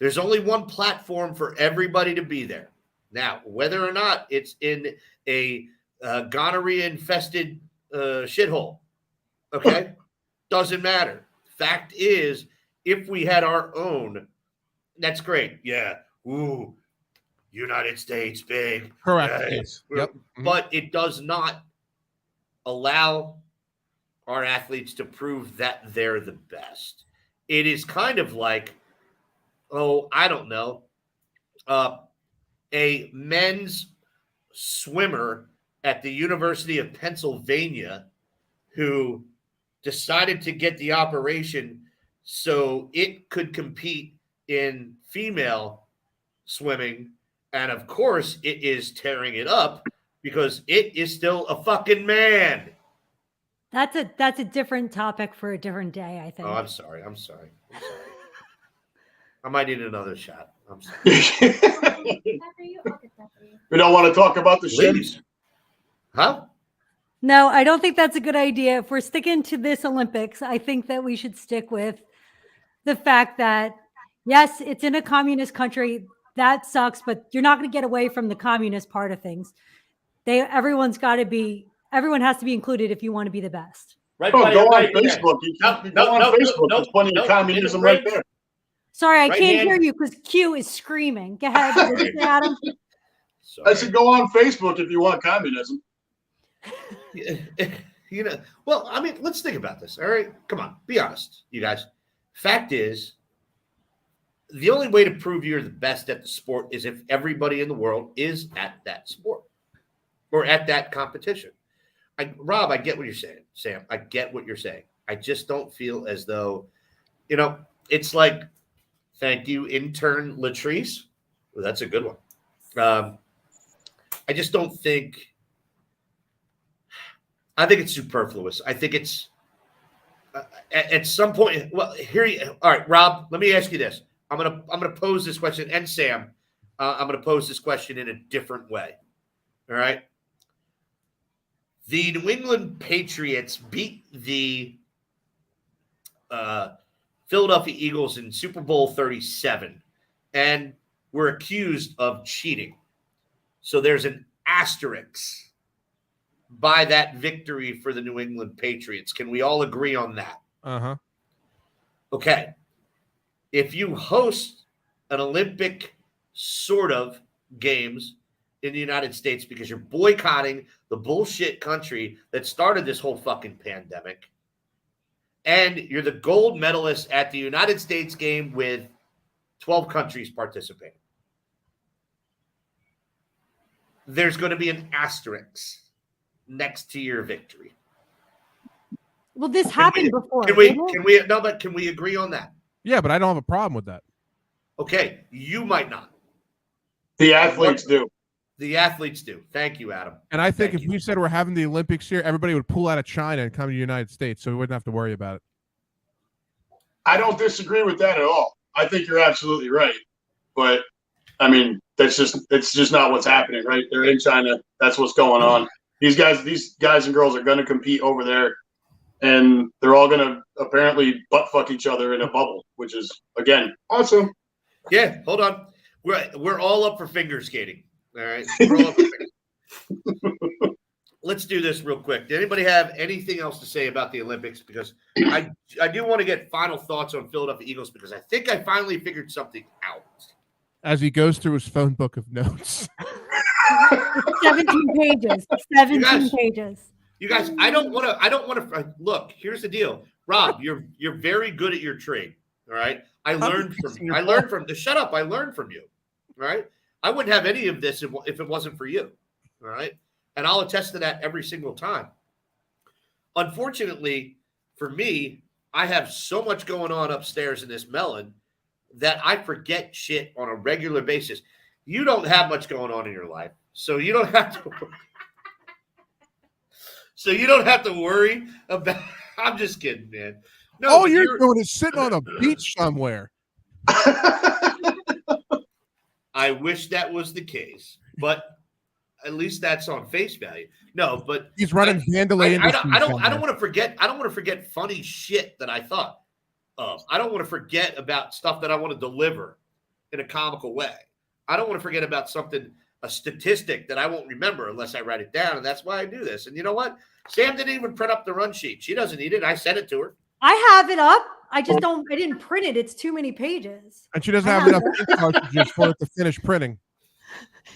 there's only one platform for everybody to be there. Now, whether or not it's in a gonorrhea-infested shithole, okay, doesn't matter. Fact is, if we had our own, that's great. Yeah. Ooh, United States, big. Correct. Yes. Yep. But it does not allow our athletes to prove that they're the best. It is kind of like, I don't know, a men's swimmer at the University of Pennsylvania who decided to get the operation so it could compete in female swimming. And of course, it is tearing it up because it is still a fucking man. That's a different topic for a different day, I think. Oh, I'm sorry. I might need another shot. I'm sorry. We don't want to talk about the shit. Please. Huh? No, I don't think that's a good idea. If we're sticking to this Olympics, I think that we should stick with the fact that, yes, it's in a communist country. That sucks, but you're not going to get away from the communist part of things. Everyone has to be included if you want to be the best. Right. Go on Facebook. Go on Facebook. There's plenty of communism right there. Sorry, I Right can't hand. hear you because Q is screaming. Go ahead, what did you say, Adam. I said go on Facebook if you want communism. Well, I mean, let's think about this. All right, come on, be honest, you guys. Fact is, the only way to prove you're the best at the sport is if everybody in the world is at that sport or at that competition. Rob, I get what you're saying. Sam, I get what you're saying. I just don't feel as though, it's like, thank you, intern Latrice. Well, that's a good one. I just don't think. I think it's superfluous. I think it's at some point. Well, all right, Rob. Let me ask you this. I'm gonna pose this question, and Sam, I'm gonna pose this question in a different way. All right. The New England Patriots beat the Philadelphia Eagles in Super Bowl 37 and were accused of cheating. So there's an asterisk by that victory for the New England Patriots. Can we all agree on that? Uh-huh. Okay. If you host an Olympic sort of games in the United States because you're boycotting the bullshit country that started this whole fucking pandemic, and you're the gold medalist at the United States game with 12 countries participating, there's going to be an asterisk next to your victory. Well, this happened before. Can we agree on that? Yeah, but I don't have a problem with that. Okay, you might not. The athletes do. The athletes do. Thank you, Adam. And I think Thank if we said we're having the Olympics here, everybody would pull out of China and come to the United States, so we wouldn't have to worry about it. I don't disagree with that at all. I think you're absolutely right. But I mean, it's just not what's happening, right? They're in China. That's what's going on. These guys and girls are going to compete over there, and they're all going to apparently butt fuck each other in a bubble, which is again awesome. Yeah, hold on. We're all up for finger skating. All right. We're all up for finger. Let's do this real quick. Did anybody have anything else to say about the Olympics? Because I do want to get final thoughts on Philadelphia Eagles because I think I finally figured something out. As he goes through his phone book of notes. 17 pages. 17 pages. You guys, I don't want to look, here's the deal. Rob, you're very good at your trade. All right. I learned from you. Shut up. I learned from you. All right. I wouldn't have any of this if it wasn't for you. All right. And I'll attest to that every single time. Unfortunately, for me, I have so much going on upstairs in this melon that I forget shit on a regular basis. You don't have much going on in your life, so you don't have to. So you don't have to worry about. I'm just kidding, man. No, All but you're doing is sitting on a beach somewhere. I wish that was the case, but at least that's on face value. No, but He's running Mandalay Industries. I don't down there. want to forget. I don't want to forget funny shit that I thought of. I don't want to forget about stuff that I want to deliver in a comical way. I don't want to forget about a statistic that I won't remember unless I write it down, and that's why I do this. And you know what? Sam didn't even print up the run sheet. She doesn't need it. I sent it to her. I have it up. I didn't print it. It's too many pages. And she doesn't have enough ink cartridges for it to finish printing.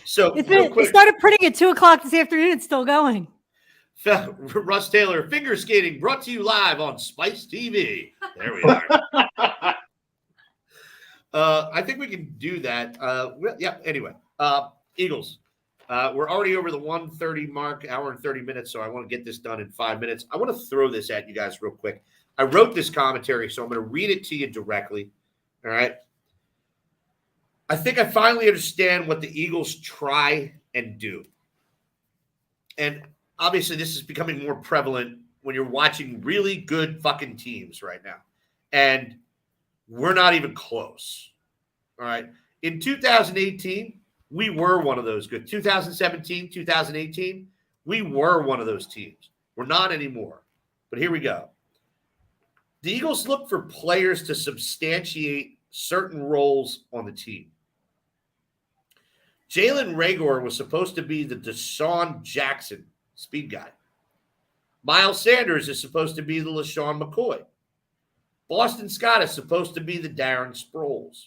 So It started printing at 2:00 this afternoon. It's still going. Russ Taylor, finger skating, brought to you live on Spice TV. There we are. I think we can do that. Yeah. Anyway, Eagles. We're already over the 1:30 mark, hour and 30 minutes, so I want to get this done in 5 minutes. I want to throw this at you guys real quick. I wrote this commentary, so I'm going to read it to you directly. All right. I think I finally understand what the Eagles try and do. And obviously, this is becoming more prevalent when you're watching really good fucking teams right now. And we're not even close. All right. In 2018, we were one of those good. 2017, 2018, we were one of those teams. We're not anymore. But here we go. The Eagles look for players to substantiate certain roles on the team. Jalen Reagor was supposed to be the Deshaun Jackson speed guy. Miles Sanders is supposed to be the LaShawn McCoy. Boston Scott is supposed to be the Darren Sproles.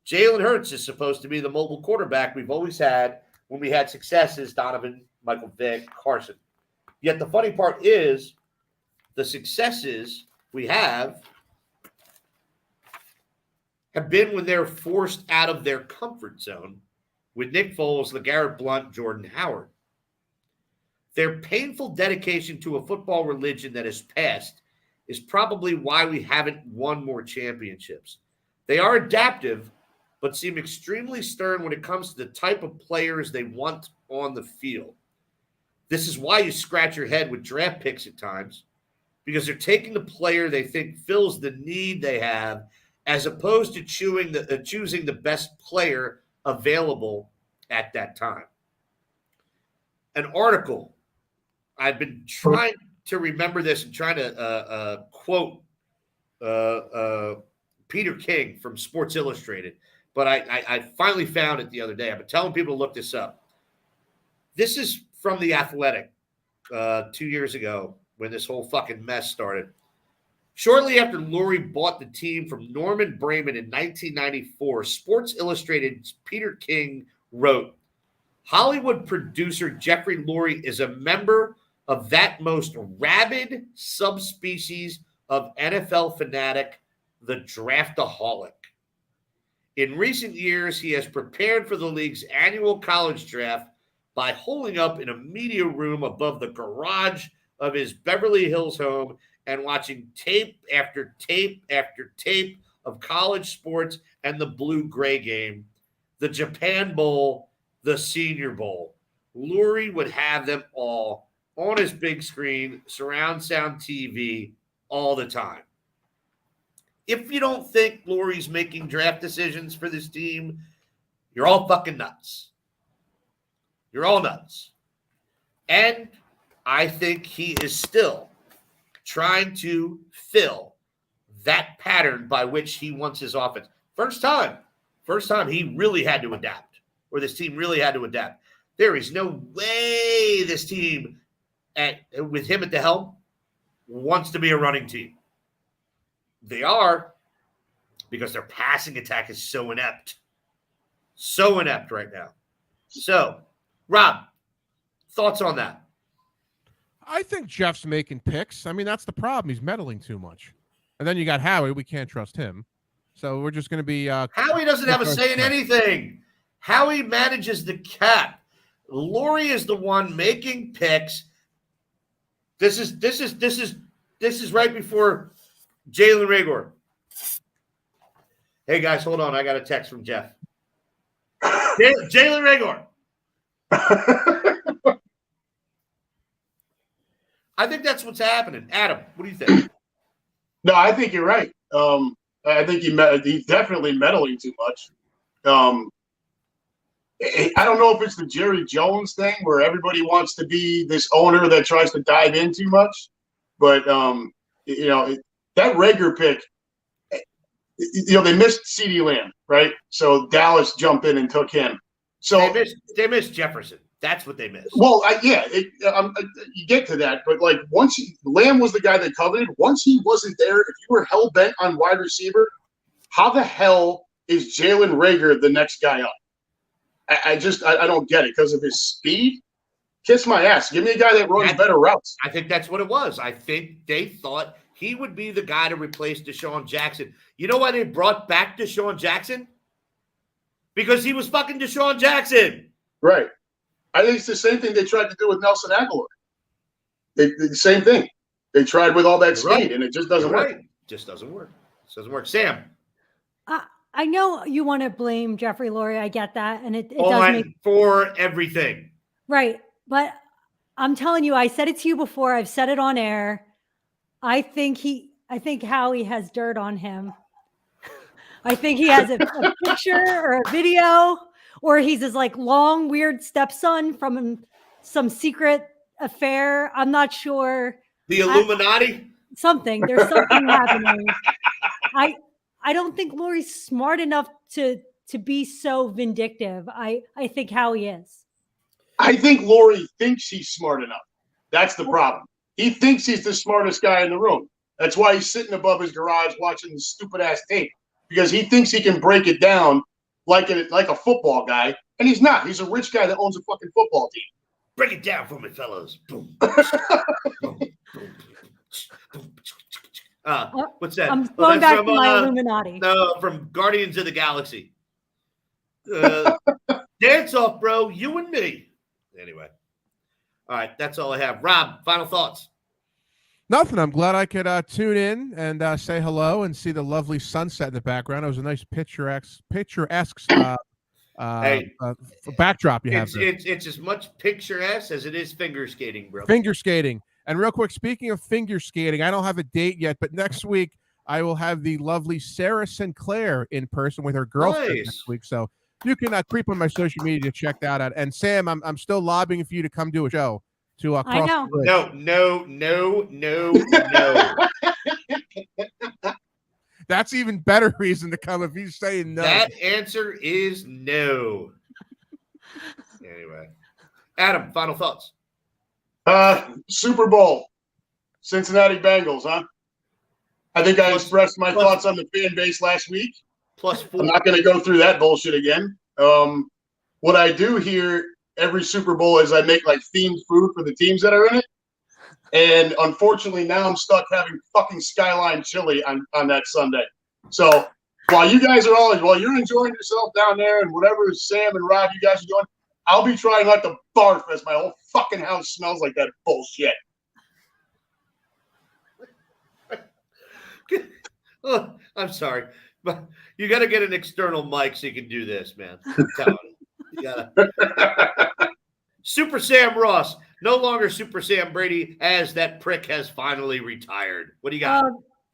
Jalen Hurts is supposed to be the mobile quarterback we've always had when we had successes, Donovan, Michael Vick, Carson. Yet the funny part is the successes we have been when they're forced out of their comfort zone with Nick Foles, LeGarrette Blount, Jordan Howard. Their painful dedication to a football religion that has passed is probably why we haven't won more championships. They are adaptive, but seem extremely stern when it comes to the type of players they want on the field. This is why you scratch your head with draft picks at times, because they're taking the player they think fills the need they have, as opposed to choosing the best player available at that time. An article, I've been trying to remember this and trying to quote Peter King from Sports Illustrated, but I finally found it the other day. I've been telling people to look this up. This is from The Athletic 2 years ago when this whole fucking mess started. Shortly after Lurie bought the team from Norman Brayman in 1994, Sports Illustrated's Peter King wrote, Hollywood producer Jeffrey Lurie is a member of that most rabid subspecies of NFL fanatic, the draftaholic. In recent years, he has prepared for the league's annual college draft by holing up in a media room above the garage of his Beverly Hills home and watching tape after tape after tape of college sports and the blue-gray game, the Japan Bowl, the Senior Bowl. Lurie would have them all on his big screen, surround sound TV all the time. If you don't think Lurie's making draft decisions for this team, you're all fucking nuts. You're all nuts. And I think he is still trying to fill that pattern by which he wants his offense. First time he really had to adapt, or this team really had to adapt. There is no way this team, with him at the helm, wants to be a running team. They are, because their passing attack is so inept. So inept right now. So, Rob, thoughts on that? I think Jeff's making picks. I mean, that's the problem. He's meddling too much. And then you got Howie. We can't trust him. So we're just going to be... Howie doesn't have a say in anything. Howie manages the cap. Lurie is the one making picks. This is right before Jalen Reagor. Hey, guys, hold on. I got a text from Jeff. Jalen Reagor. I think that's what's happening. Adam, what do you think? No, I think you're right. I think he's definitely meddling too much. I don't know if it's the Jerry Jones thing where everybody wants to be this owner that tries to dive in too much, but that Rager pick, they missed CeeDee Lamb, right? So Dallas jumped in and took him. So they missed Jefferson. That's what they missed. Well, you get to that, but like Lamb was the guy they coveted. Once he wasn't there, if you were hell bent on wide receiver, how the hell is Jalen Rager the next guy up? I don't get it because of his speed. Kiss my ass. Give me a guy that runs better routes. I think that's what it was. I think they thought he would be the guy to replace Deshaun Jackson. You know why they brought back Deshaun Jackson? Because he was fucking Deshaun Jackson. Right. I think it's the same thing they tried to do with Nelson Aguilar. The same thing. They tried with all that speed, and it just doesn't work. It just doesn't work. It doesn't work. Sam. I know you want to blame Jeffrey Lurie. I get that, and it does make for everything. Right, but I'm telling you, I said it to you before. I've said it on air. I think Howie has dirt on him. I think he has a picture or a video, or he's his like long, weird stepson from some secret affair. I'm not sure. The Illuminati? Something. There's something happening. I don't think Lurie's smart enough to be so vindictive. I think Howie is. I think Lurie thinks he's smart enough. That's the problem. He thinks he's the smartest guy in the room. That's why he's sitting above his garage watching the stupid ass tape, because he thinks he can break it down like a football guy, and he's not. He's a rich guy that owns a fucking football team. Break it down for me, fellas. Boom. What's that? I'm going back to my Illuminati. No, from Guardians of the Galaxy. Dance off, bro. You and me. Anyway. All right. That's all I have. Rob, final thoughts. Nothing. I'm glad I could tune in and say hello and see the lovely sunset in the background. It was a nice picturesque backdrop you have there. It's as much picturesque as it is finger skating, bro. Finger skating. And real quick, speaking of finger skating, I don't have a date yet, but next week I will have the lovely Sarah Sinclair in person with her girlfriend next week. So you can creep on my social media to check that out. And Sam, I'm still lobbying for you to come do a show. I know. No. That's even better reason to come if he's saying no. That answer is no. Anyway. Adam, final thoughts. Super Bowl, Cincinnati Bengals, huh? I think I expressed my thoughts on the fan base last week. +4. I'm not going to go through that bullshit again. What I do here every Super Bowl is I make like themed food for the teams that are in it. And unfortunately, now I'm stuck having fucking Skyline chili on that Sunday. So while you're enjoying yourself down there and whatever Sam and Rob, you guys are doing, I'll be trying not to barf as my whole fucking house smells like that bullshit. Oh, I'm sorry, but you got to get an external mic so you can do this, man. I'm telling you gotta. Super Sam Ross, no longer Super Sam Brady, as that prick has finally retired. What do you got?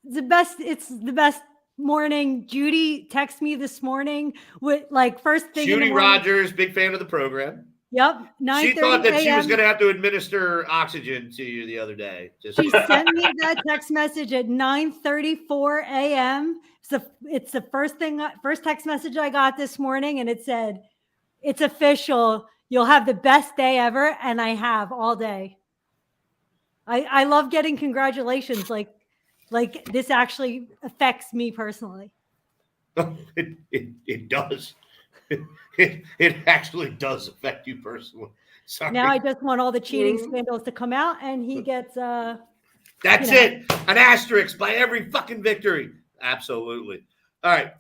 It's the best morning. Judy texted me this morning with first thing. Judy Rogers, big fan of the program. Yep. She thought that she was going to have to administer oxygen to you the other day. She sent me that text message at 9:34 a.m. It's the first text message I got this morning, and it said, "It's official. You'll have the best day ever," and I have all day. I love getting congratulations. Like this actually affects me personally. It does. It actually does affect you personally. Sorry. Now I just want all the cheating scandals to come out, and he gets That's it. An asterisk by every fucking victory. Absolutely. All right.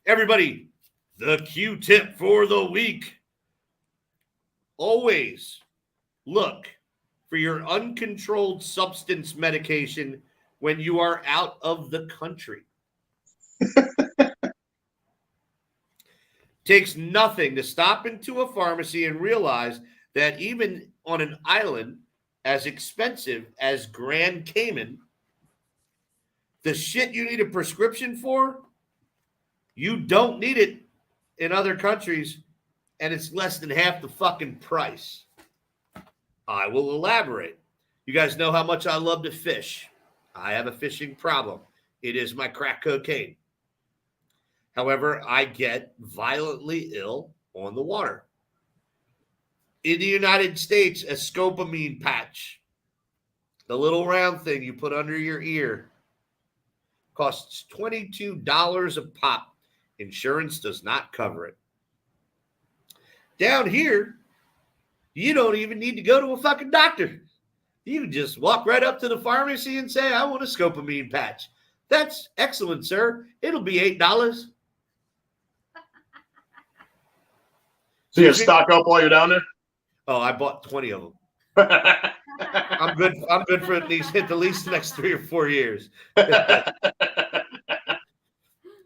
Everybody, the Q-tip for the week. Always look for your uncontrolled substance medication when you are out of the country. Takes nothing to stop into a pharmacy and realize that even on an island as expensive as Grand Cayman, The shit you need a prescription for, you don't need it in other countries, and it's less than half the fucking price. I will elaborate. You guys know how much I love to fish. I have a fishing problem. It is my crack cocaine. However, I get violently ill on the water. In the United States, a scopamine patch, the little round thing you put under your ear, costs $22 a pop. Insurance does not cover it. Down here, you don't even need to go to a fucking doctor. You can just walk right up to the pharmacy and say, I want a scopamine patch. That's excellent, sir. It'll be $8. So you stock up while you're down there? Oh, I bought 20 of them. I'm good for at least the next 3 or 4 years.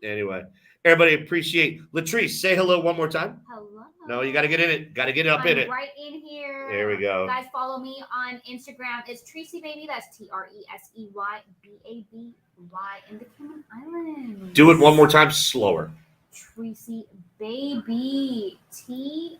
Anyway, everybody appreciate Latrice. Say hello one more time. Hello. No, you got to get in it. Got to get up in I'm it. right in here. There we go. Guys, follow me on Instagram. It's Tracy Baby. That's TreseYBaby in the Cayman Islands. Do it one more time, slower. Tracy Baby. TreSey.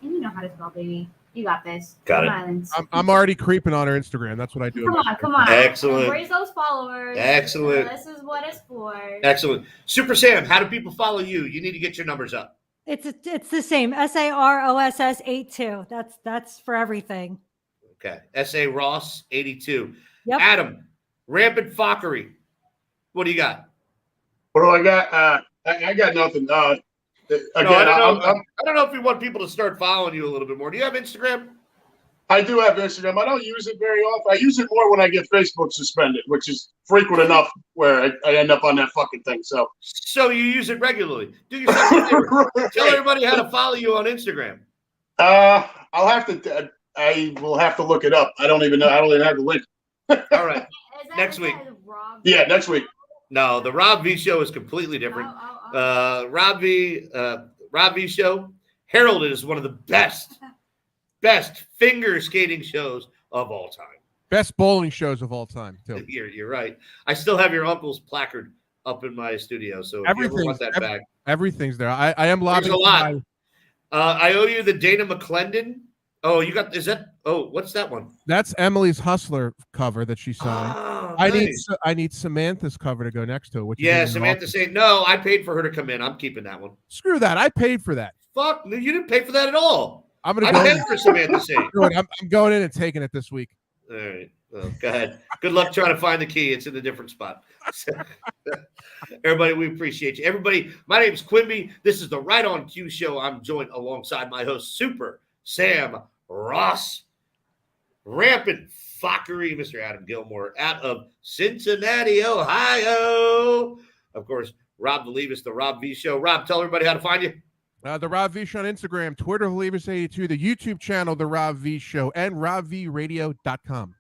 And you know how to spell baby. You got this. Got Cayman it. Islands. I'm already creeping on her Instagram. That's what I do. Come on. Excellent. Raise those followers. Excellent. This is what it's for. Excellent. Super Sam, how do people follow you? You need to get your numbers up. It's the same. SAROSS82. That's for everything. Okay. S.A. Ross, 82. Yep. Adam, Rampant Fockery. What do you got? What do I got? I got nothing. Again, No, I don't know if we want people to start following you a little bit more. Do you have Instagram? I do have Instagram. I don't use it very often. I use it more when I get Facebook suspended, which is frequent enough where I end up on that fucking thing. So So you use it regularly. Do yourself a favor. Tell everybody how to follow you on Instagram. I'll have to. I will have to look it up. I don't even know. I don't even have the link. All right. Is that Next week. Rob? Yeah, next week. No, the Rob V show is completely different. Rob V show heralded as one of the best finger skating shows of all time. Best bowling shows of all time, too. You're right. I still have your uncle's placard up in my studio, so if you ever want that back, Everything's there. I am there's lobbying. a lot. I owe you the Dana McClendon. Oh, you got? Is that? Oh, what's that one? That's Emily's Hustler cover that she signed. Oh, I need Samantha's cover to go next to it. Which Yeah, is in an Samantha office. saying no. I paid for her to come in. I'm keeping that one. Screw that. I paid for that. Fuck, you didn't pay for that at all. I'm gonna I go. paid for Samantha saying. Screw it. I'm going in and taking it this week. All right. Well, go ahead. Good luck trying to find the key. It's in a different spot. Everybody, we appreciate you. Everybody, my name is Quimby. This is the Right on Cue show. I'm joined alongside my host, Super Sam Ross, Rampant Fockery, Mr. Adam Gilmore, out of Cincinnati, Ohio. Of course, Rob Valivis, the Rob V Show. Rob, tell everybody how to find you. The Rob V Show on Instagram, Twitter, Valivis82, the YouTube channel, The Rob V Show, and RobVRadio.com.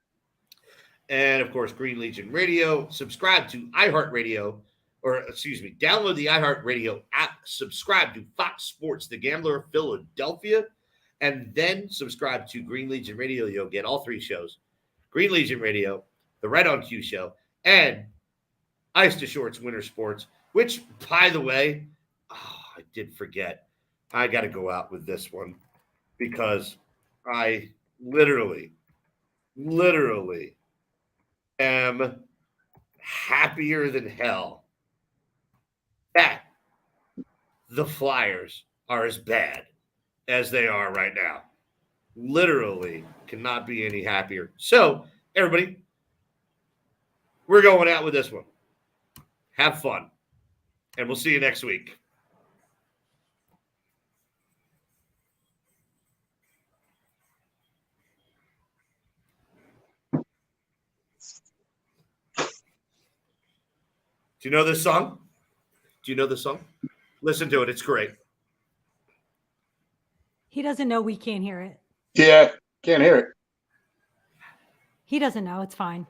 And of course, Green Legion Radio. Subscribe to iHeartRadio, download the iHeartRadio app. Subscribe to Fox Sports, The Gambler, Philadelphia, and then subscribe to Green Legion Radio. You'll get all 3 shows: Green Legion Radio, the Right on Cue show, and Ice to Shorts Winter Sports. Which, by the way, I did forget. I got to go out with this one because I literally am happier than hell that the Flyers are as bad as they are right now. Literally cannot be any happier. So, everybody, we're going out with this one. Have fun. And we'll see you next week. Do you know this song? Listen to it. It's great. He doesn't know we can't hear it. Yeah, can't hear it. He doesn't know. It's fine.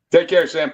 Take care, Sam.